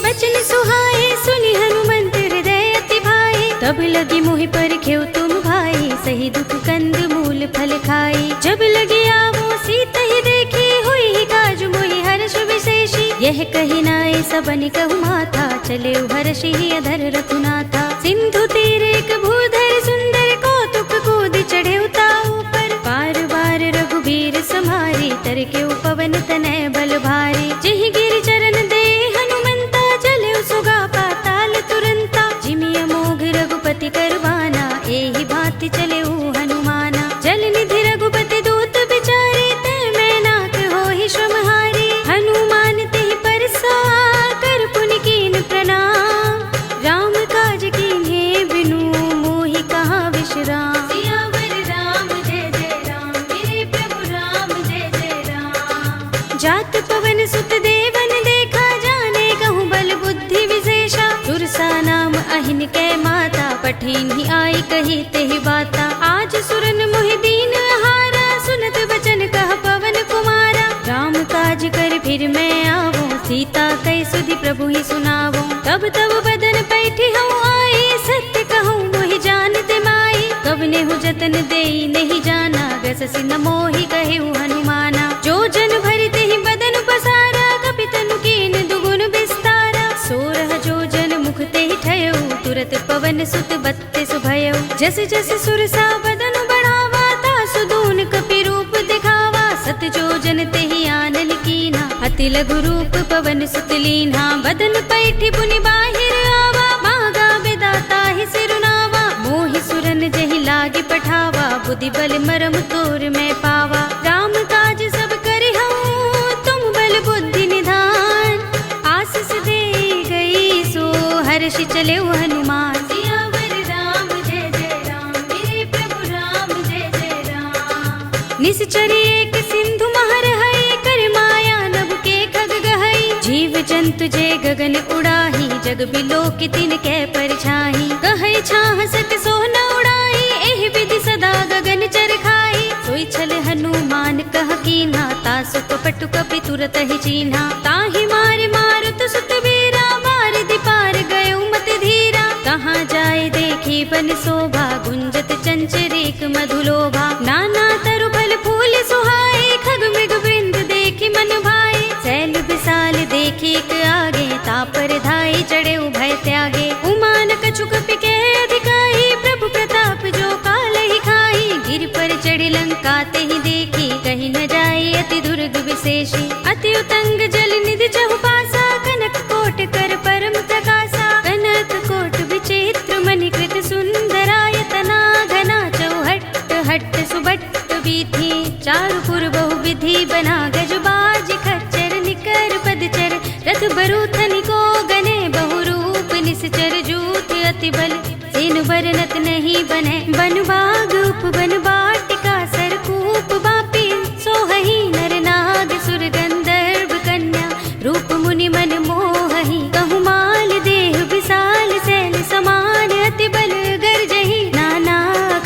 वचन सुहाए सुनि हनुमंत हृदय अति भाए, तब लगी मोहि परखेउ तुम भाई, सही दुख कंद मूल फल खाई। जब लगी आवो सीत ही देखी, हुई ही काज मोहि हर्ष विशेषी। यह कही नाय सबनि कहु माथा, चले हर्षि ही अधर रघुनाथा। सिंधु तीर एक भूधर सुंदर, कौतुक कूद चढ़े ताऊ पर। बार बार रघुबीर समारी, तरके पवन तनय बल भारी। जिहि गिरि चरण दे हनुमंता, चले सुगा पाताल तुरंता। जिमि अमोघ रघुपति करवाना, एहि भांति चले हनुमाना। जल निधि रघुपति दूत बिचारे, तै मैं नाक होहि श्रमहारी। हनुमान तेहि परसा, कर पुनि कीन प्रणाम। राम काज कीन्हे बिनु, मोहि कहाँ विश्राम। सियावर राम जय जय राम, मेरे प्रभु राम जय जय राम। जात पवन सुत देवन देखा, जाने कहूँ बल बुद्धि विशेषा। सुरसा नाम अहिन कै माता, पठिन ही आई कही तेहि बाता। आज सुरन मोहि दीन हारा, सुनत बचन कह पवन कुमारा। राम काज कर फिर मैं आवो, सीता कई सुधि प्रभु ही सुनावो। तब तब बदन पैठी हूँ आई, सत्य कहूँ मोहि जानते माई। कवने हूँ जतन देई नहीं जाना, गससि न मोहि कहेउ हनुमाना। जो जन भरिते ही बदन पसारा, कपि तनु कीन दुगुन विस्तारा। सोरह जो जन मुख तेहि ठयउ, तुरत पवन सुत बत्तिस भयउ। जस जस सुरसा बदन बढ़ावा, तासु दून कपि रूप दिखावा। सत जो जन तेहि आनन कीन्हा, अति लघु रूप पवन सुत लीन्हा। बदन पैठी पुनि बाहिर आवा, मांगा बिदाता ही सिरुनावा। मोहि सुरन जहि लागे पठावा, बुद्धि बल मरम तोर मैं पावा। राम काज सब करिहउँ, तुम बल बुद्धि निधान। आशीष दे गई सो हर्षि चले हनुमान। सियावर राम जय जय राम, मेरे प्रभु राम जय जय राम। निश्चरी एक सिंधु महर हई, कर माया नभ के खग गहई। जीव जंतु जे गगन उड़ाही, जग बिलोक तिन कै परछाही। कहै छाह सक सो न उड़ाई, एहि विधि सदा गगन चर खाई। सोई छल हनुमान कह कीन्हा, तासु कपट कपि तुरत ही चीन्हा। ताहि मार मारुत सुत वीरा, मार दिपार गयो मत धीरा। कहाँ जाए देखी बन शोभा, गुंजत चंचरीक मधुलोभा। नाना तरु फल फूल सुहाए, खग मृग वृंद देखी मन भाए। सैल विशाल देखी एक आगे, तापर धाई चढ़े भय त्यागे। उमान कछु कपि के अधिकाई, प्रभु प्रताप जो काल ही खाई। गिर पर चढ़ी लंका तेहि देखी, कहीं न जाए अति दुर्ग विशेषी। अति उतंग जल निधि चहुपासा, कनक कोट कर परम प्रकाशा। कनक कोट विचित्र मणिकृत सुंदरायतना, घना चौहट्ट हट्ट सुबट्ट वीथि। चारुपुर बहुविधि बना, गजबाज खच्चर निकर पदचर। रथ बरूथनि को गने, बहुरूप निश्चर जूथ अति बल। सेन बरनत नहीं बने, बन बाग उपवन वाटिका। सरकूप बापी सोहहि, नर नाग सुर गंधर्व कन्या। रूप मुनि मन मोहहि, कहु माल देह विशाल। सैल समान अति बल गर्जहि, नाना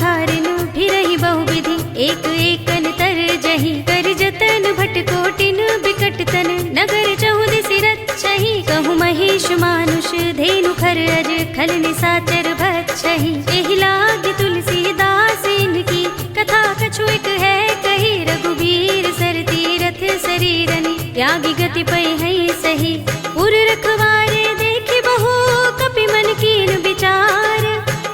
खारिन फिरहि बहुविधि। एक एकन तर जहि, कर जतन भट कोटिन बिकट तन। नगर चहुदिसि रक्षहि, कहु महिष मानुष धेनु खर अज। खल निसाचर भक्षहि, एहि लागी तुलसीदास इनकी। कथा कछु एक है कही, रघुबीर सर तीरथ शरीरनि। त्यागी गति पै हई सही, उर रखवारे देखि बहु। कपि मन कीन विचार,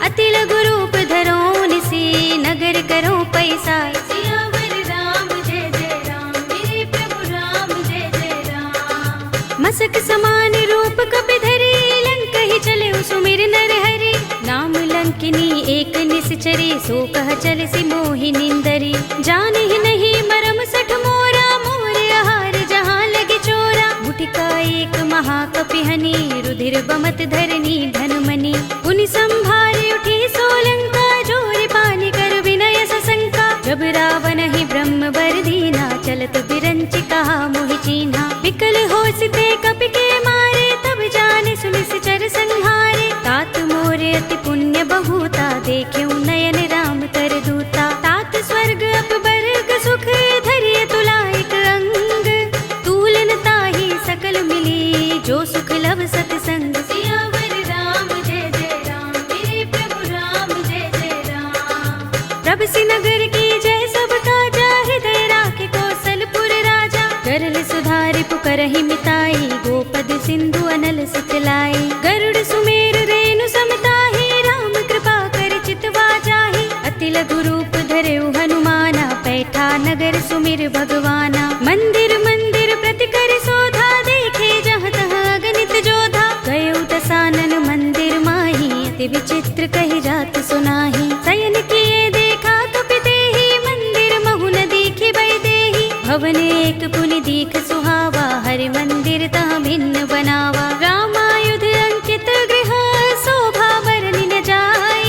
अति लघु रूप धरो निसी। नगर करो पैसार। सियावर राम जय जय राम, मेरे प्रभु राम जय जय राम। मसक समान रूप कपि धरी, लंक ही चले सुमिर नर हरि। नाम लंकिनी एक निश्चरी, सो कह चल सी मोहि निंदरी। जान ही नहीं मरम सठ मोरा, मोर आहार जहाँ लगे चोरा। मुठिका एक महाकपिहनि, रुधिर बमत धरनी धनमणि। पुनि संभार उठी सोलंका, जोर पानी कर विनय सशंका। जब रावण ही ब्रह्म चलत बिरंच कहा मोहि चीन्हा। विकल होसते कपि के मारे तब जाने सुनि चर संहारे। तात मोरे अति पुण्य बहुता देख्यऊ नयन राम तर दूता। तात स्वर्ग अपबर्ग सुख धरिय तुलाइक अंग। तूलन ताहि सकल मिली जो सुख लव सतसंग। सियावर राम जय जय राम मेरे प्रभु राम जय जय राम। प्रभ सिनगर की जय सब काजा हृदय राखे कौशलपुर राजा। गरल सुधारि पुकरहि मिताई गोपद सिंधु अनल सुतलाई। गरुड़ सुमेर रेणु समताहि राम कृपा कर चितवा जाहि। अति लघु रूप धरेउ हनुमाना पैठा नगर सुमिर भगवाना। मंदिर मंदिर प्रति कर शोधा देखे जहाँ तहाँ अगणित जोधा। गयउ दसानन मंदिर माही अति विचित्र कहि जात सुनाही। शयन किए देखा कपि देहि मंदिर महु न दीखि बैदेहि। भवन एक पुनि दीख सुहावा हरि मंदिर तहाँ भिन्न बनावा। रामायुध अंकित गृह शोभा बरनि न जाय।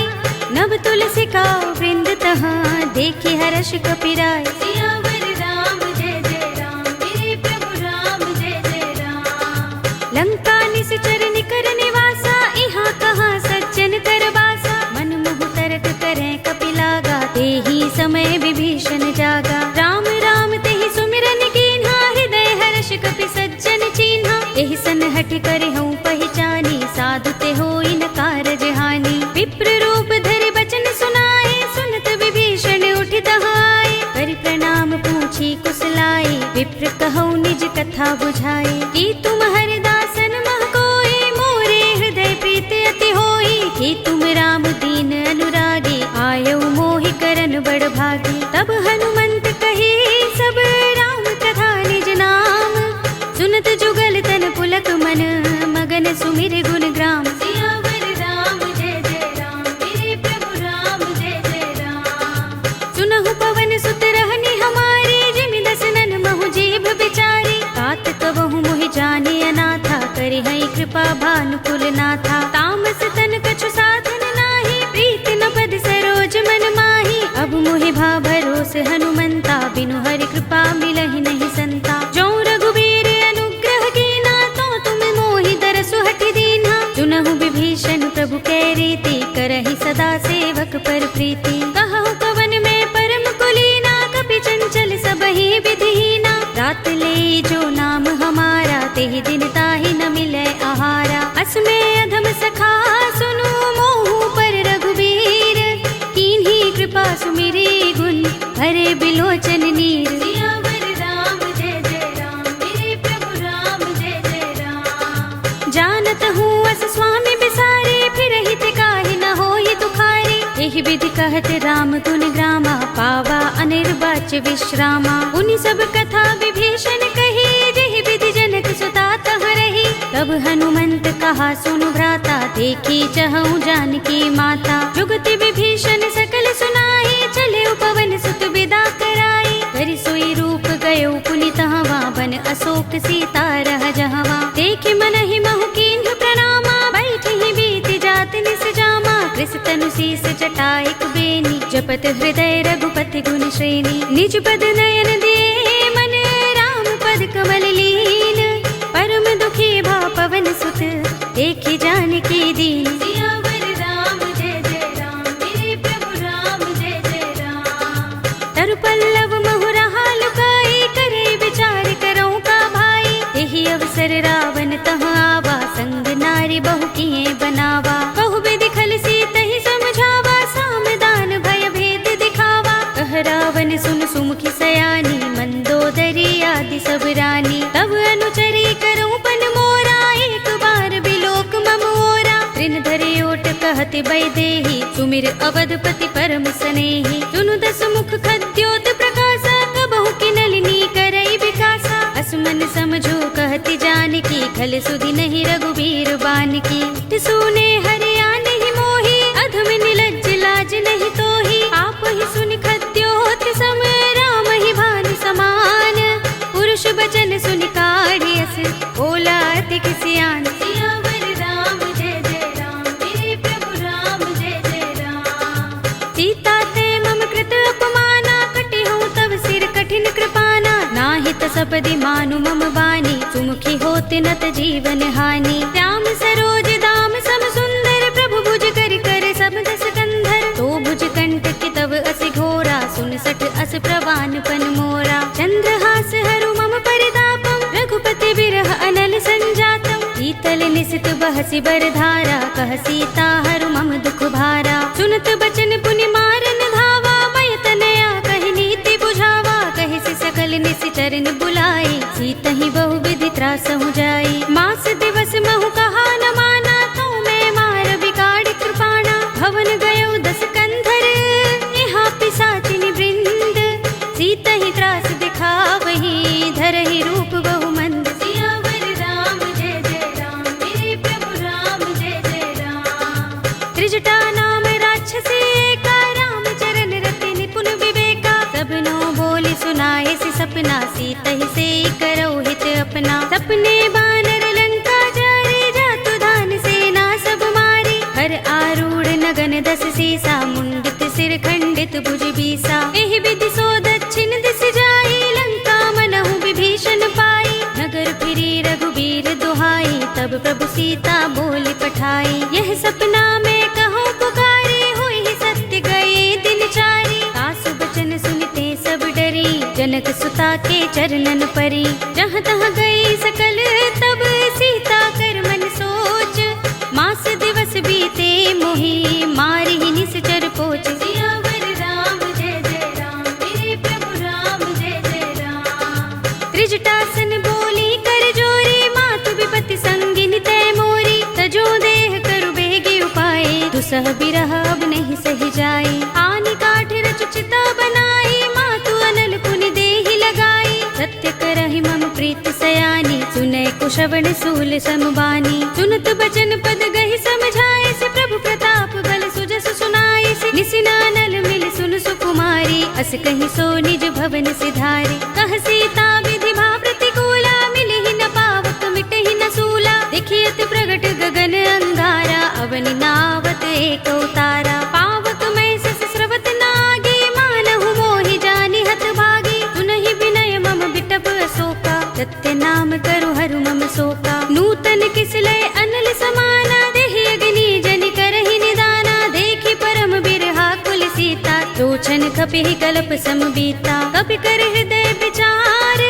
नव तुलसी का वृंद तहाँ देखि हर्ष कपिराय। सियावर राम जय जय राम मेरे प्रभु राम जय जय राम। लंका निश्चर निकर निवासा इहाँ कहाँ सज्जन कर बासा। मन मोह तरक करें कपिलागा तेहि समय विभीषण जागा। राम राम तेहि सुमिरन कीन्हा हृदय हर्ष कपि सज्जन चीन्हा। एहि सन हठि करे हूँ पहचानी साधु ते होई न कारज हानि। विप्र रूप धरि बचन सुनाए सुनत विभीषण उठि तहाय। करि प्रणाम पूछी कुशलाई विप्र कहौ निज कथा बुझाई। कि तुम हरिदासन मह कोई मोरे हृदय प्रीति अति होई। कि तुम राम दीन अनुरागी आयौ मोहि करन बड़ भागी। तब हनुमंत कही सब राम कथा निज नाम। सुनत जुगल तन पुलक मन मगन सुमिर गुण ग्राम। सियावर राम जय जय राम मेरे प्रभु राम जय जय राम। सुनहु पवन सुत रहनी हमारी जिमि दसनन महु जीभ बिचारी। तात कबहु मोहि जाने अनाथा करि हई कृपा भानुकुल नाथा। तामस तन कछु साधन नाही प्रीति न पद सरोज मन माही। अब मोहि भा भरोस हनुमंता बिनु हरि कृपा मिलहि नहीं संता। जो रघुबीर अनुग्रह कीना तो तुम मोहि दरसु हठि दीन्हा। चुनहु विभीषण प्रभु कै रीति करहि सदा सेवक पर प्रीति। कहु कवन में परम कुलीना कपि चंचल सबहि विधिहीना। रात ले जो नाम हमारा तेहि दिन ताहि न मिलै आहारा। अस में अधम सखा सुनु मोहु पर रघुबीर। कीन्ही कृपा सुमिरी गुण हरे बिलोचन नीर। सियावर राम जय जय राम मेरे प्रभु राम जय जय राम। जानत हूँ अस स्वामी बिसारे फिर हित काहि न होई दुखारी। एहि विधि कहत राम गुण ग्रामा पावा अनिर्वाच्य विश्रामा। उनि सब कथा विभीषण कही जेहि विधि जनक सुता तहाँ रही। तब हनुमंत कहा सुनु भ्राता देखी चहु जानकी माता। जुगति विभीषण सकल सुनाई चले पवन सुत विदा कराई। करि सोई रूप गयो पुनि तहवा बन अशोक सीता रह जहवा। देखि मनहि महु कीन्ह प्रणामा बैठि बीत जात निस जामा। कृस तनु शीस जटाइक बेनी जपत हृदय रघुपति गुण श्रेणी। निज पद नयन दिए मन राम पद कमल लीन। परम दुखी भा पवन सुत देखि जानकी दीन। सियावर राम जय जय राम मेरे प्रभु राम जय जय राम। तरु पल्लव महु रहा लुकाई करे विचार करौ का भाई। एहि अवसर रावण तहाँ आवा संग नारी बहु किए बनावा। बहु विधि खल सीतहि समझावा सामदान भय भेद दिखावा। कह रावण सुन सुमुखी सयानी मंदोदरी आदि सब रानी। तब अनुचरी करौ पन मोरा एक बार बिलोक मम ओरा। तृण धरे ओट कहति बैदेहि सुमिर अवधपति परम स्नेही। सुनु दस मुख खद्योत प्रकाशा कबहु की नलिनी करई विकासा। असमन समझो कहति जानकी खल सुधि नहीं रघुबीर बानकी। सुने हरिया नहीं मोही अधम निलज्ज लाज नहीं तोही। आप ही सुन खद्योत सम राम ही भानु समान। पुरुष बचन सुन काढ़ियस बोला अति किसियान। सियावर राम जय जय राम मेरे प्रभु राम जय जय राम। सीता ते मम कृत अपमाना कटि हूँ तब सिर कठिन कृपाना। सपदि मानु मम बानी, सुमुखी होत नत जीवन हानि। श्याम सरोज दाम सम सुंदर, प्रभु भुज कर कर सब दस कंधर। तो भुज कंठ के तव अस घोरा, 69 अस प्रवान पन मोरा। चंद्रहास हरु मम परितापम, रघुपति बिरह अनल संजातम। शीतल निसित बहसि बरधारा, कह सीता हरु मम दुख भारा। सुनत बचन पुनि मारन धावा, मय तनया कहि नीति बुझावा। कहि से सकल निसिचरन बुलाई, सीतहि बहु विधि त्रासहु जाई। मास दिवस महु कहा न माना, तो मैं मार बिगाड़ कृपाणा। भवन गयो 10 कंधर, यहाँ पिशाचिनी वृंद। सीतहि त्रास दिखावही, धरहि रूप बहु मंद। सियावर राम जय जय राम, मेरे प्रभु राम जय जय राम। त्रिजटा नाम राक्षसी एका, राम चरण रति निपुण विवेका। सबनो बोली सुनाए सि सपना, सीतहि से करौ हित अपना। सपने बानर लंका जारी, जातु धान सेना सब मारी। हर आरूढ़ नगन 10 सीसा, मुंडित सिर खंडित भुज बीसा। एहि विधि सो दक्षिण दिस जाई, लंका मनहु विभीषण पाई। नगर फिरी रघुबीर दुहाई, तब प्रभु सीता बोली पठाई। यह सपना में कहूँ पुकारी, हुई ही सत्य गए दिन चारी। सासु बचन सुनते सब डरी, जनक सुता के चरणन परी। जहाँ तहाँ गई सकल तब, सीता कर मन सोच। मास दिवस बीते मोहि, मारी ही निश्चर पोच। सियावर राम जय जय राम, मेरे प्रभु राम जय जय राम। त्रिजटासन बोली कर जोरी, मातु विपत्ति संगिनी तय मोरी। तजो देह करु बेगी उपाय, दुसह बिरह अब नहीं सही जाई। आनि काठ रचु चिता बनाई, मातु अनल पुनि देहि लगाई। सत्य करहि मम प्रीत सयानी, सुनै कुशवण सूल समबानी। सुनत बचन पद गहि समझाए, से प्रभु प्रताप बल सुजस सुनाए। से निसिनानल मिल सुन सुकुमारी, अस कहि सो निज भवन सिधारी। कह सीता विधि भा प्रतिकूला, मिलहि न पावक मिटहि न सूला। देखियत प्रगट गगन अंगारा, अवनि नावत एक उतारा। पावक में सस स्रवत नागी, मानहु मोहि जानि हत भागी। सुनहि विनय मम बिटप अशोका, सत्य नाम करु हरु मम शोका। नूतन किसलय अनल समाना, देहि अग्नि जनि करहि निदाना। देखि परम बिरहा कुल सीता, रोचन कपिहि कल्प समबीता। कपि कर हृदय विचार,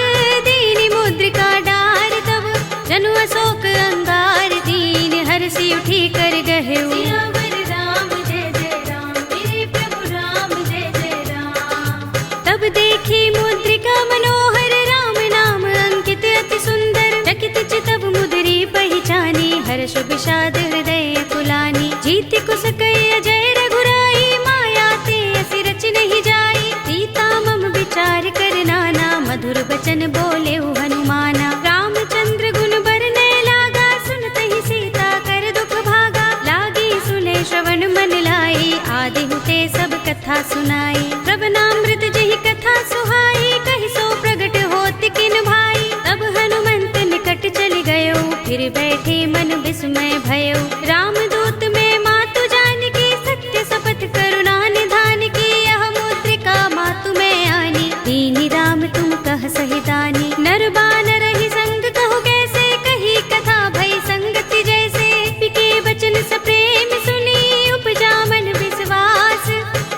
दीनि मुद्रिका डार। तब जनु अशोक अंगार, दीन हरषि उठी कर गहेउ। सियावर राम जय जय राम, मेरे प्रभु राम जय जय राम। तब देखी मुद्रिका मनोहर, राम नाम अंकित अति सुंदर। चकित चितव मुद्री पहिचानी, हर्ष विषाद हृदय कुलानी। जीति कुस कई अजय रघुराई, माया ते असि रच नहीं जाई। सीता मम विचार कर नाना, मधुर बचन बोले हनुमाना। रामचंद्र गुण बरनै लागा, सुनतहि सीता कर दुख भागा। लागी सुने श्रवण मन लाई, आदि हुते सब कथा सुनाई। प्रभनामृत जहि कथा सुहाई, कहि सो प्रगट होत किन भाई। तब हनुमंत निकट चल गयो, फिर बैठे मन विस्मय भयो। रामदूत में मातु जानकी, सत्य शपथ करुणा निधान की। यह मुद्रिका मातु में आनी, दीनि राम तुम कह सही दानी। नर बानर ही संग कहु कैसे, कही कथा भई संगति जैसे। पिके बचन सप्रेम सुनी, उपजा मन विश्वास।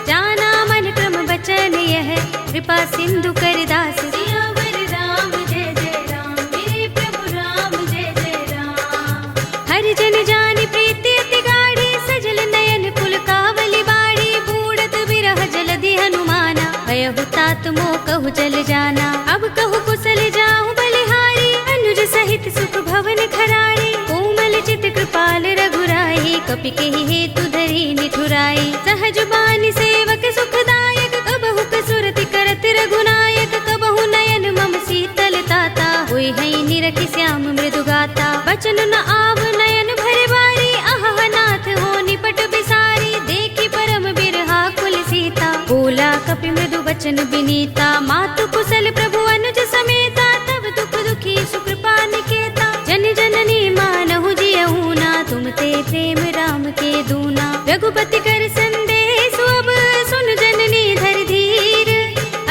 जाना मन क्रम बचन यह, कृपा सिंधु कर दास। सियावर राम जय जय राम, मेरे प्रभु राम जय जय राम। हर जन जानि प्रीति अति गाढ़ी, सजल नयन पुलकावली बाड़ी। बूढ़त बिरह जलधि हनुमाना, भयहु तात मोह कहु जल जाना। अब कहु कुशल जाहु बलिहारी, अनुज सहित सुख भवन खरारी। कोमल चित कृपाल रघुराई, कपि केहि हेतु धरि निठुराई। सहज बानि सेवक सुखदायक, कबहु कसुरति करत रघुनायक। कबहु नयन मम शीतल ताता, होय है निरखि श्याम मृदु गाता। बचन न आव नयन भरे बारी, अहह नाथ हो निपट बिसारी। देखि परम बिरहा कुल सीता, बोला कपि मृदु बचन बिनीता। मातु कुशल प्रभु अनुज समेता, तब दुख दुखी सुकृपा निकेता। जन जननी मानहु जियहु ना, तुम ते प्रेम राम के दूना। रघुपति कर संदेश अब, सुन जननी धर धीर।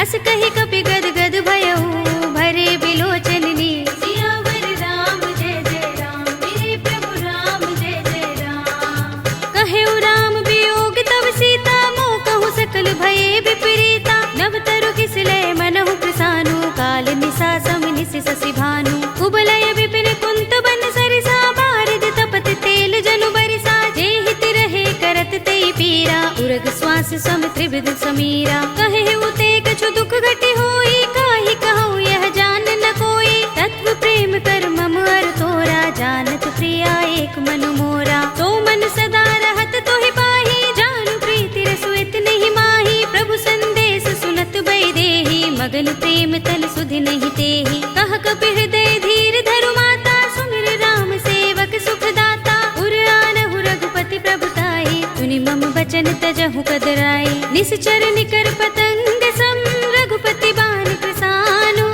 अस कहि कपि गद गद भयहु, भरे बिलो सहसा समिनिसि शशि भानु कुबलय विपिन कुंत बन सरिसा बारिद तपत तेल जनु बरिसा जे हित रहे करत ते पीरा उरग श्वास सम त्रिविध समीरा कहे उते कछु दुख घटी होई काहि कहूँ यह जान न कोई तत्व प्रेम कर मम अर तोरा जानत प्रिया एक मन मोरा तो मन सदा रहत तोहि पाही जानु प्रीति रसुइत नहीं माही प्रभु संदेश सुनत बै देहि मगन प्रेम तल सुधि नहीं तेहि कह कपि हृदय धीर धरु माता सुमिर राम सेवक सुख दाता उर आनहु रघुपति प्रभुताई सुनि मम बचन तजहु कदराई निश्चर निकर पतंग सम रघुपति बान प्रसानु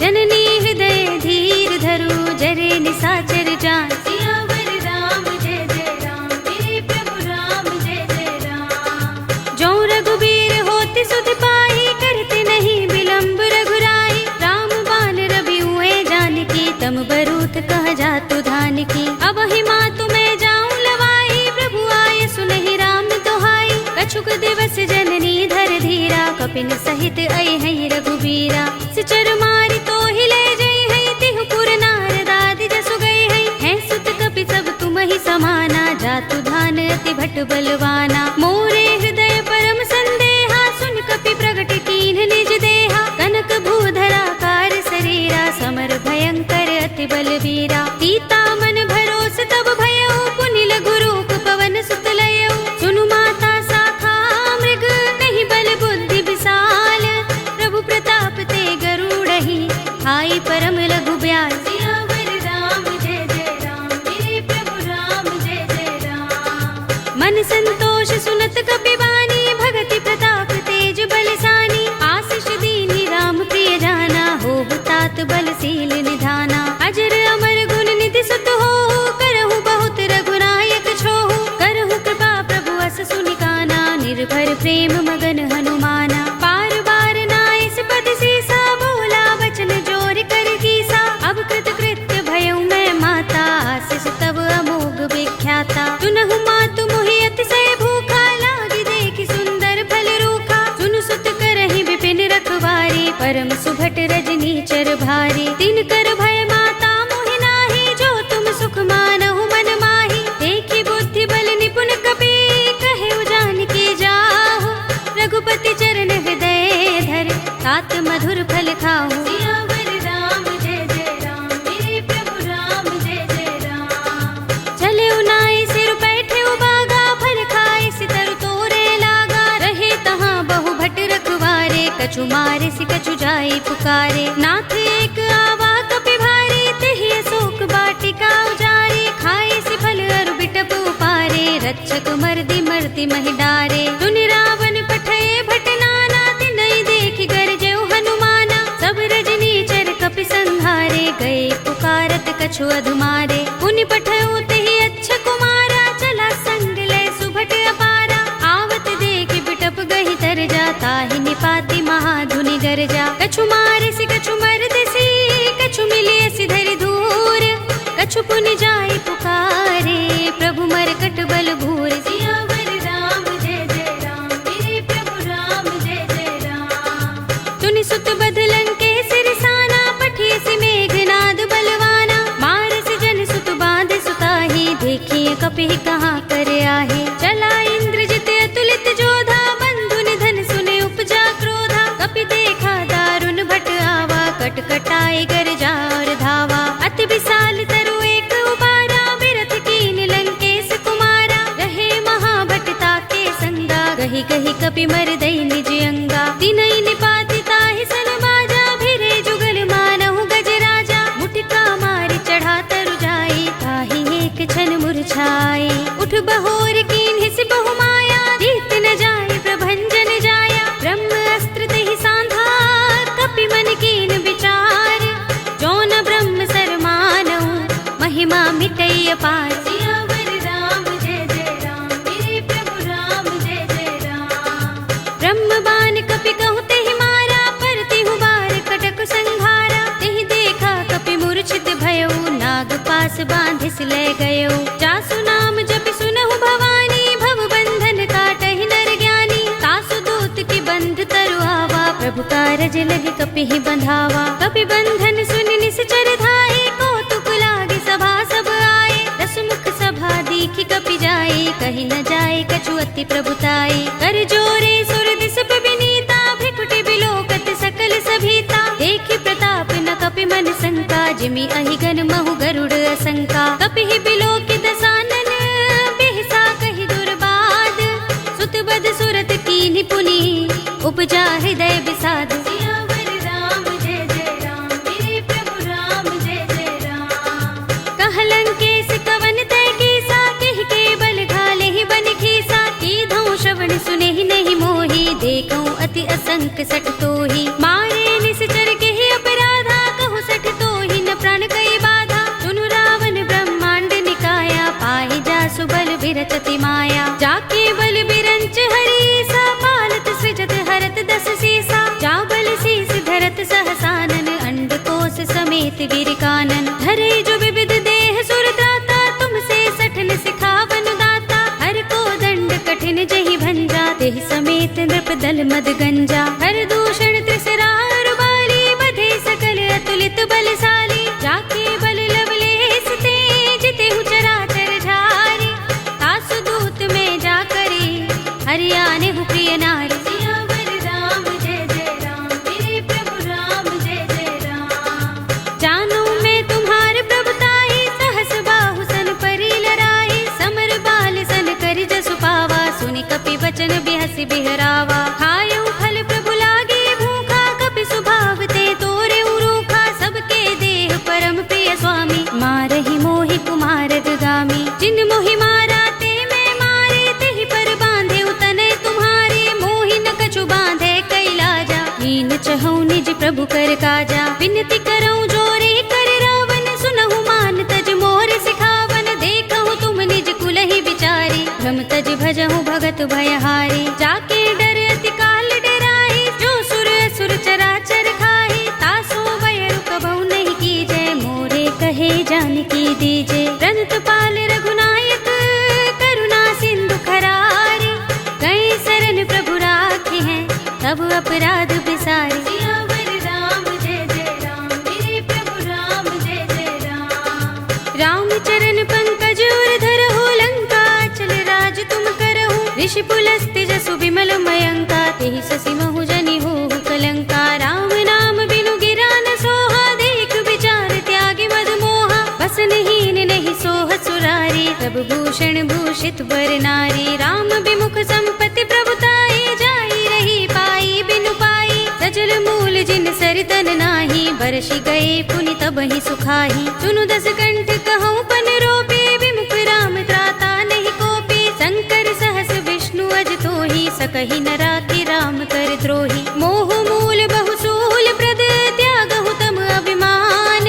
जननी हृदय धीर धरु जरे निसाचर जान सियावर राम जय जय राम मेरे प्रभु राम जय जय राम जो रघुबीर होति सुध पाई करते नहीं विलंब रघुराई राम बान रवि हुए जानकी तम बरूथ कह जातु धान की अब ही मातु मैं जाऊं लवाई प्रभु आए सुनहि राम दोहाई कछुक दिवस जननी धर धीरा कपिन सहित अय है रघुबीरा सिचर मारी तो हिले जई है तिहु पुर नारद आदि जसु गई है सुत कपि सब तुम ही समाना जातु धान अति भट बलवाना मोरे हृदय परम संदेहा सुन कपि प्रगट कीन्ह निज देहा कनक भूधरा कार शरीरा समर भयंकर अति बलवीरा सीता मन भरोस तब भयो पुनि लघु रूप पवन सुत लयो सुनु माता साखा मृग नहीं बल बुद्धि विशाल प्रभु प्रताप ते गरुड़हि आई परम लघु ब्याल सियावर राम जय जय राम मेरे प्रभु राम जय जय राम मन संतोष सुनत कपि वाणी भगति प्रताप तेज बलसानी आशीष दीनी राम प्रिय जाना हो तात बलशील निधाना अजर अमर गुण निधि सुत हो करहु बहुत रघुनायक छोहु करहु कृपा प्रभु अस सुनिकाना निर्भर प्रेम मगन हनुमाना बार बार नाइस पद सीसा बोला वचन जोर कर कीसा अब कृत कृत्य भयउ मैं माता आशीष तब अमोघ विख्याता सुनहु मातु मोहि अतिशय भूखा लागी देखि सुंदर फल रूखा सुन सुत करहि विपिन रखवारी परम सुभट रजनी चर भारी तिन कर भय माता मोहि नाही जो तुम सुख मानहु मन माही देखि बुद्धि बल निपुण कपि कहे जानकी जाहु रघुपति चरण हृदय धर तात मधुर फल खाहु सियावर राम जय जय राम मेरे प्रभु राम जय जय राम चले उनाई सिर बैठे उबागा फल खाए सितर तोरे लागा रहे तहाँ बहु भट रखवारे कछु मारे सि कछु जाई पुकारे नाथ एक आवा कपि भारी तेहि अशोक बाटिका उजारी खाए सि फल अरु बिटप उपारे रक्षक मर्दि मर्दि महि डारे सुनि रावण पठये भट नाना तिनहि देखि गरजेउ हनुमाना सब रजनी चर कपि संहारे गए पुकारत कछु अधुमारे पुनि पठयउ तेहि अच्छ कुमारा चला संग ले सुभट अपारा आवत देखि बिटप गहि तर जाता ही निपाति महाधुनि गरजा कछु मारे सि कछु मर्द सी कछु मिलिए सि धरि धूर कछु पुनि जाई पुकारे प्रभु मरकट बल भूर सियावर राम जय जय राम मेरे प्रभु राम जय जय राम तुनि सुत बदलन के सिरसाना पठिए सि मेघनाद बलवाना मारस जन सुत बांध सुताही देखिए कपि कहाँ कर आहे चला इंद्रजित अतुलित जोधा बंधु निधन सुने उपजा क्रोधा कपि देखा दारुण भट आवा कटकटाई गरजा और धावा अति विशाल तरु एक उबारा बिरथ कीन लंकेश कुमारा रहे महाभट ताके संगा गहि गहि कपि मर दई निज अंगा तिनहि निपाति ताहि सन बाजा भिरे जुगल मानहु गज राजा मुटिका मारि चढ़ा तरु जाई ताहि एक छन मुरझाई उठ बहोर कीन हिस बहु माया जीत न जाय प्रभंजन जाया ब्रह्म अस्त्र तेहि सांधा कपि मन कीन विचार जो न ब्रह्म सर मानहु महिमा मिटई अपार सियावर राम जय जय राम मेरे प्रभु राम जय जय राम ब्रह्म बान कपि कहु तेहि मारा पर तिहु बार कटक संघारा तेहि देखा कपि मूर्छित भयउ नाग पास बांधिस ले गयो जासु नाम जपि सुनहु भवानी भव बंधन काटहि नर ज्ञानी तासु दूत की बंध तरु आवा प्रभु कारज लगे कपि कपि ही बंधावा। कपि बंधन सुनि निश्चर धाये, कौतुक लागे सभा सब आए। दस मुख सभा दीखि कपि जाए, कही न जाए कछु अति प्रभुताई। कर जोरे सुर दिस विनीता, भ्रिकुटि बिलोकत सकल सभीता। देखि प्रताप न कपि मन शंका, जिमि अहिगन महु गरुड़ असंका। कपि ही बिलोकि दसानन, बिहसा कहि दुर्बाद। सुत बद सुरत कीन्हि पुनि, उपजा हृदय विषाद। सियावर राम जय जय राम, मेरे प्रभु राम जय जय राम। कहलंकेश कवन तै कीसा, कहि के बल घाले ही बन खीसा। कीधौ श्रवण सुनेहि नहीं मोहि, देखौ अति असंक सठ तोहि। मारे निश्चर केहि अपराधा, कहु सठ तोहि न प्राण कई बाधा। सुनु रावण ब्रह्मांड निकाया, पाहि जासु बल बिरचति माया। जाके बल बिरंच हरीसा, पालत सृजत हरत दस सीसा। जा बल शीस धरत सहसानन, अंडकोश समेत गिर कानन। धरे जो विविध देह सुर दाता, तुमसे सठन सिखावन दाता। हर को दंड कठिन जहि भंजा, तेहि समेत नृप दल मद गंजा। हर दूषण त्रिसरा रुबाली, बधे सकल अतुलित बलशाली। जाके बल लवलेश ते, जितेहु चराचर झारी। तासु दूत में जा करे, हरियाने हु प्रिय नारी। सियावर राम जय जय राम, मेरे प्रभु राम जय जय राम। जानो मैं तुम्हार प्रभुताई, सहस बाहु सन परि लराई। समर बाल सन करि जसु पावा, सुनि कपि बचन बिहसि बिहरावा। खायउ फल प्रभु लागे भूखा, कपि स्वभाव ते तोरे उरूखा। सबके देह परम प्रिय स्वामी, मारहि मोहि कुमार गामी। जिन मोहि मारा ते मैं मारे, तेहि पर बांधे तनय तुम्हारे। मोहि न कछु बांधे कैलाजा, हीन चहु निज प्रभु कर काजा। विनती करऊं जोरे कर रावण, सुनहु मान तज मोर सिखावन। देखहु तुम निज कुलहि विचारी, भ्रम तज भजहु भगत भयहारी। जाके डर अति काल डराहि, जो सुर असुर चराचर खाहि। तासो वैरु कबहु नहीं कीजै, मोरे कहे जानकी दीजे। रंत पाल रघुनायक, करुणा सिंधु खरारी। गए शरण प्रभु राखे हैं, तब अपराध बिसारे। सियावर राम जय जय राम, मेरे प्रभु राम जय जय राम। राम चरण पंकज उर धरहु, लंका चल राज तुम करहु। ऋषि पुलस्त्य जसु विमल मयंका, तेहि शशि महु जनि होहु कलंका। राम नाम बिनु गिरा न सोहा, देख विचार त्यागे मद मोहा। बसनहीन नहीं सोह सुरारी, प्रभु भूषण भूषित बर नारी। राम विमुख संपत्ति प्रभुताई, जाई रही पाई बिनु पाई। सजल मूल जिन सरितन नाही, बरसि गए पुनि तबहि सुखाही। सुनु दस कंठ कहूँ पन रोपी, विमुख राम त्राता नहीं कोपी। शंकर सहस विष्णु अज तोहि, सकहि न राखि राम कर द्रोही। मोह मूल बहु सूल प्रद, त्यागहु तम अभिमान।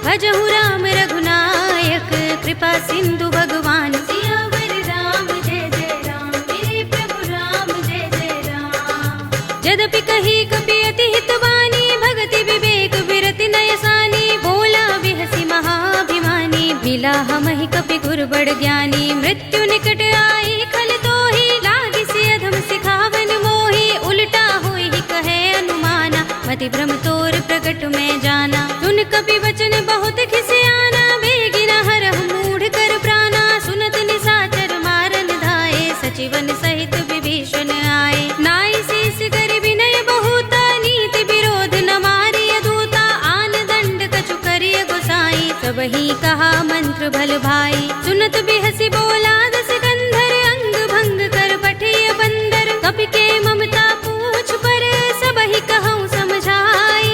भजहु राम रघुनायक, कृपा सिंधु भगवान। सियावर राम जय जय राम, मेरे प्रभु राम जय जय राम। यद्यपि कही कपि अति हितवानी, भगति विवेक विरति नयसानी। बोला बिहसि महाभिमानी, मिला हमहि कपि गुर बड़ ज्ञानी। मृत्यु निकट आई खल तोहि, लागी सि अधम सिखावन मोहि। उल्टा होई कहे अनुमाना, मति भ्रम तोर प्रकट में जाना। सुन कपि वचन बहुत खिसियाना, बेगिन हरहु मूढ़ कर प्राणा। सुनत निशाचर मारन धाये, सचिवन सहित विभीषण आए। नाई शीस कर विनय बहुता, नीति विरोध न मारिय दूता। आन दंड कछु करिय गोसाई, सबहि कहा मंत्र भल भाई। सुनत बिहसि बोला दस कंधर, अंग भंग कर पठिय बंदर। कपि के ममता पूछ पर, सबहि कहूँ समझाई।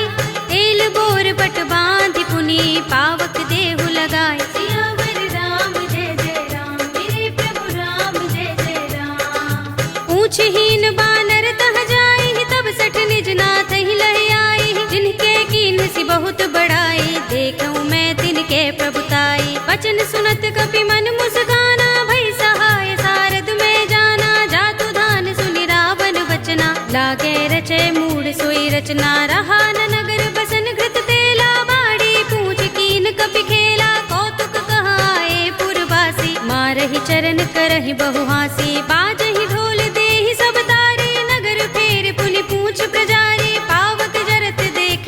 तेल बोर पट बांधि पुनि, पावक देहु लगाई। सियावर राम जय जय राम, मेरे प्रभु राम जय जय राम। ऊँचहीन बानर तह जाई, तब सठ निज नाथ ही लहि आई। जिनके कीन्ह बहुत बड़ाई, देखूं मैं तिनके प्रभुताई। वचन सुनत कपि मन मुस्काना, भई सहाय सारद में जाना। जातु धान सुनि रावण वचना, लागे रचे मूढ़ सोई रचना। रहा न नगर बसन घृत तेला, बाड़ी पूछ कीन कपि खेला। कौतुक कहाए पुरवासी, मारहि चरण करहि बहु हासी। बाजहि ढोल देहि सब तारे, नगर फेर पुनि पूछ प्रजारी। पावक जरत देख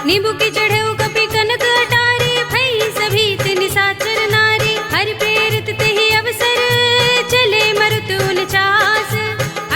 नींबू की चढ़े कपि कनक अटारी भई सभी निशाचर नारी हरि प्रेरित ते ही अवसर चले मरुत 49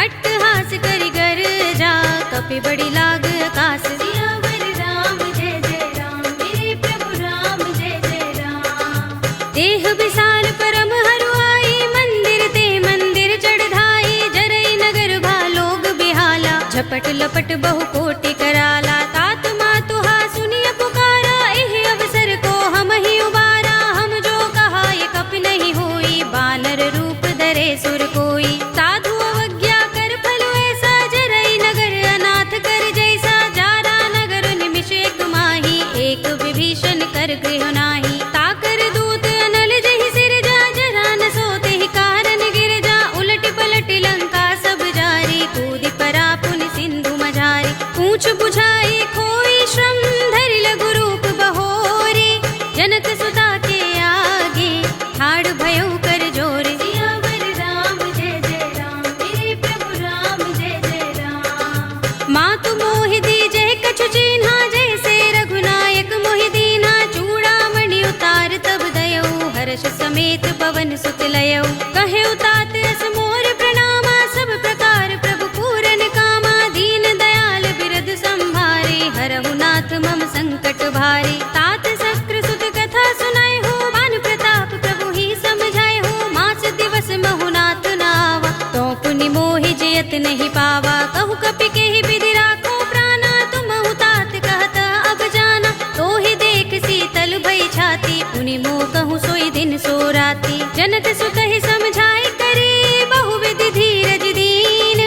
अट्टहास करि गर जा कपि बड़ी लाग आकाश सियावर राम जय जय राम मेरे प्रभु राम जय जय राम देह विशाल परम हरुआई मंदिर ते मंदिर चढ़ाई जरई नगर भा लोग बिहाला झपट लपट बहु कोटि कराला तात मातु हा सुनिय पुकारा एह अवसर को हम ही उबारा हम जो कहा ये कपि नहीं होई बानर रूप धरे सुर कोई साधु अवज्ञा कर फल ऐसा जरई नगर अनाथ कर जैसा जारा नगर निमिष एक माही एक विभीषण कर गृह नाही ताकर दूत अनल जहि सिर जा जरा न सोते ही कारण गिर जा उलट पलट लंका सब जारी कूदि परा पुनि सिंधु मझारी पूछ बुझाई खोई श्रम धरि लघु रूप बहोरे जनक सुता के आगे ठाड़ भयो कर जोरे सियावर राम जय जय राम मेरे प्रभु राम जय जय राम मातु मोहि दीजे कछु चिन्हा जैसे रघुनायक मोहि दीन्हा चूड़ामणि उतार तब दयौ हर्ष समेत पवन सुत लयौ कहे उतात अस मोर प्रणामा सब प्रकार प्रभु पूरन कामा दीन दयाल बिरद संभारे हरहु नाथ मम संकट भारे तात शक्र सुत कथा सुनाए हो मान प्रताप प्रभु ही समझाए हो मास दिवस महु नाथ नावा तो पुनि मोहि जयत नहीं पावा कहु कपि के ही विधि राखो प्राणा तुम तात कहता अब जाना तो ही देख शीतल भई छाती पुनि मोह कहूँ सोई दिन सो राती जनक सुत ही समझाए करे बहु विधि धीरज दीन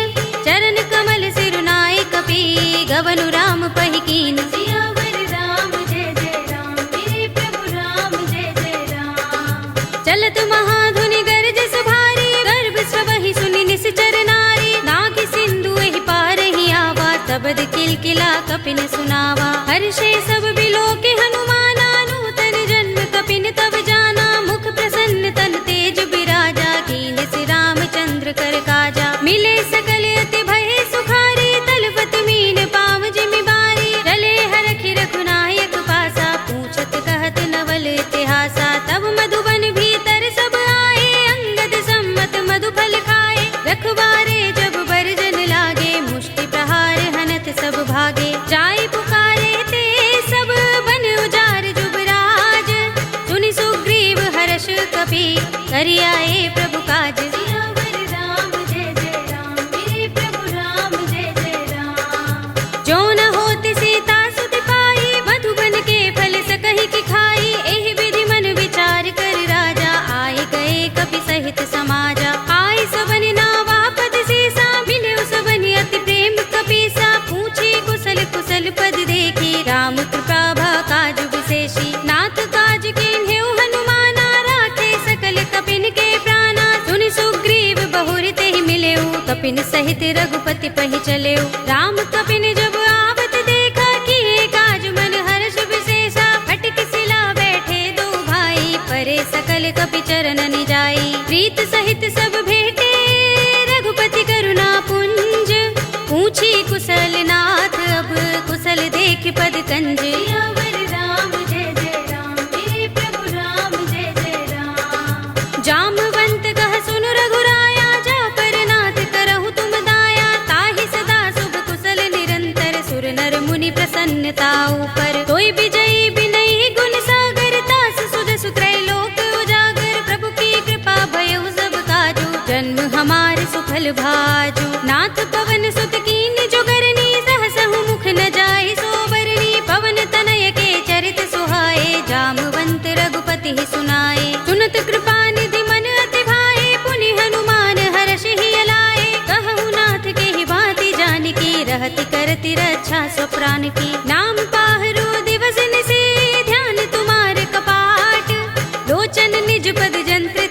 चरण कमल सिरुनाए कपि गवनु राम पहि कीन सियावर राम जय जय राम मेरे प्रभु राम जय जय राम चलत महाधुनि गरज सुभारी गर्भ स्वहि सुनि निश्चर नारी नाग सिंधु एहि पार ही आवा तबद किलकिला कपिन सुनावा हर्षे सब बिलो के हनुमाना नूतन जन्म कपिन तब जाना मुख प्रसन्न तन तेज बिराजा कीन सि रामचंद्र कर काजा मिले सकल अति भय सुखारी तलपत मीन पाव जिमि बारी चले हरखि रघुनायक पासा पूछत कहत नवल इतिहासा तब मधुबन भीतर सब आए अंगद सम्मत मधु फल खाए रखवारे जब बरजन लागे मुष्टि प्रहार हनत सब भागे जाय पुकारे ते सब बन उजार जुबराज सुनि सुग्रीव हर्ष कपि करियाए प्रभु काज सियावर राम जय जय राम मेरे प्रभु राम जय जय राम जो न होति सीता सुति पाई मधुबन के फल सकहि की खाई एहि विधि मन विचार कर राजा आए गए कपि सहित समाजा आए सबनि नावा पद सीसा मिले सबनि अति प्रेम कपीसा पूछी कुशल कुशल पद देखी राम कृपा भा काज विशेषी नाथ काज कीन्हे हनुमाना राखे सकल कपिन के प्राणा सुनि सुग्रीव बहुर ते ही मिलेउ कपिन सहित रघुपति पहि चलेउ राम कपिन जब आवत देखा किए काज मन हर्ष विशेषा फटक सिला बैठे दो भाई परे सकल कपि चरण नि जाई प्रीत सहित सब भेटे रघुपति करुणा पुंज पूछी कुशल नाथ अब कुशल देख पद कंज सियावर राम जय जय राम मेरे प्रभु राम जय जय राम जामवंत कह सुनु रघुराया जा पर नाथ करहु तुम दाया ताहि सदा शुभ कुशल निरंतर सुर नर मुनि प्रसन्नता ऊपर कोई विजयी बिनहि गुण सागर तास सुध सुत्रैलोक उजागर प्रभु की कृपा भयउ सब काजू जन्म हमार सुफल भाजू नाथ पवन सुत कीन जुगरनी सहसहु मुख न जाय सोबरनी पवन तनय के चरित सुहाए जामवंत रघुपति ही सुनाए सुनत कृपा निधि मन अति भाए पुनि हनुमान हर्ष ही अलाए कहु नाथ के ही भांति जानकी रहति करति रक्षा स्वप्रान की नाम पाहरो दिवस निशि ध्यान तुम्हार कपाट लोचन निज पद जंत्र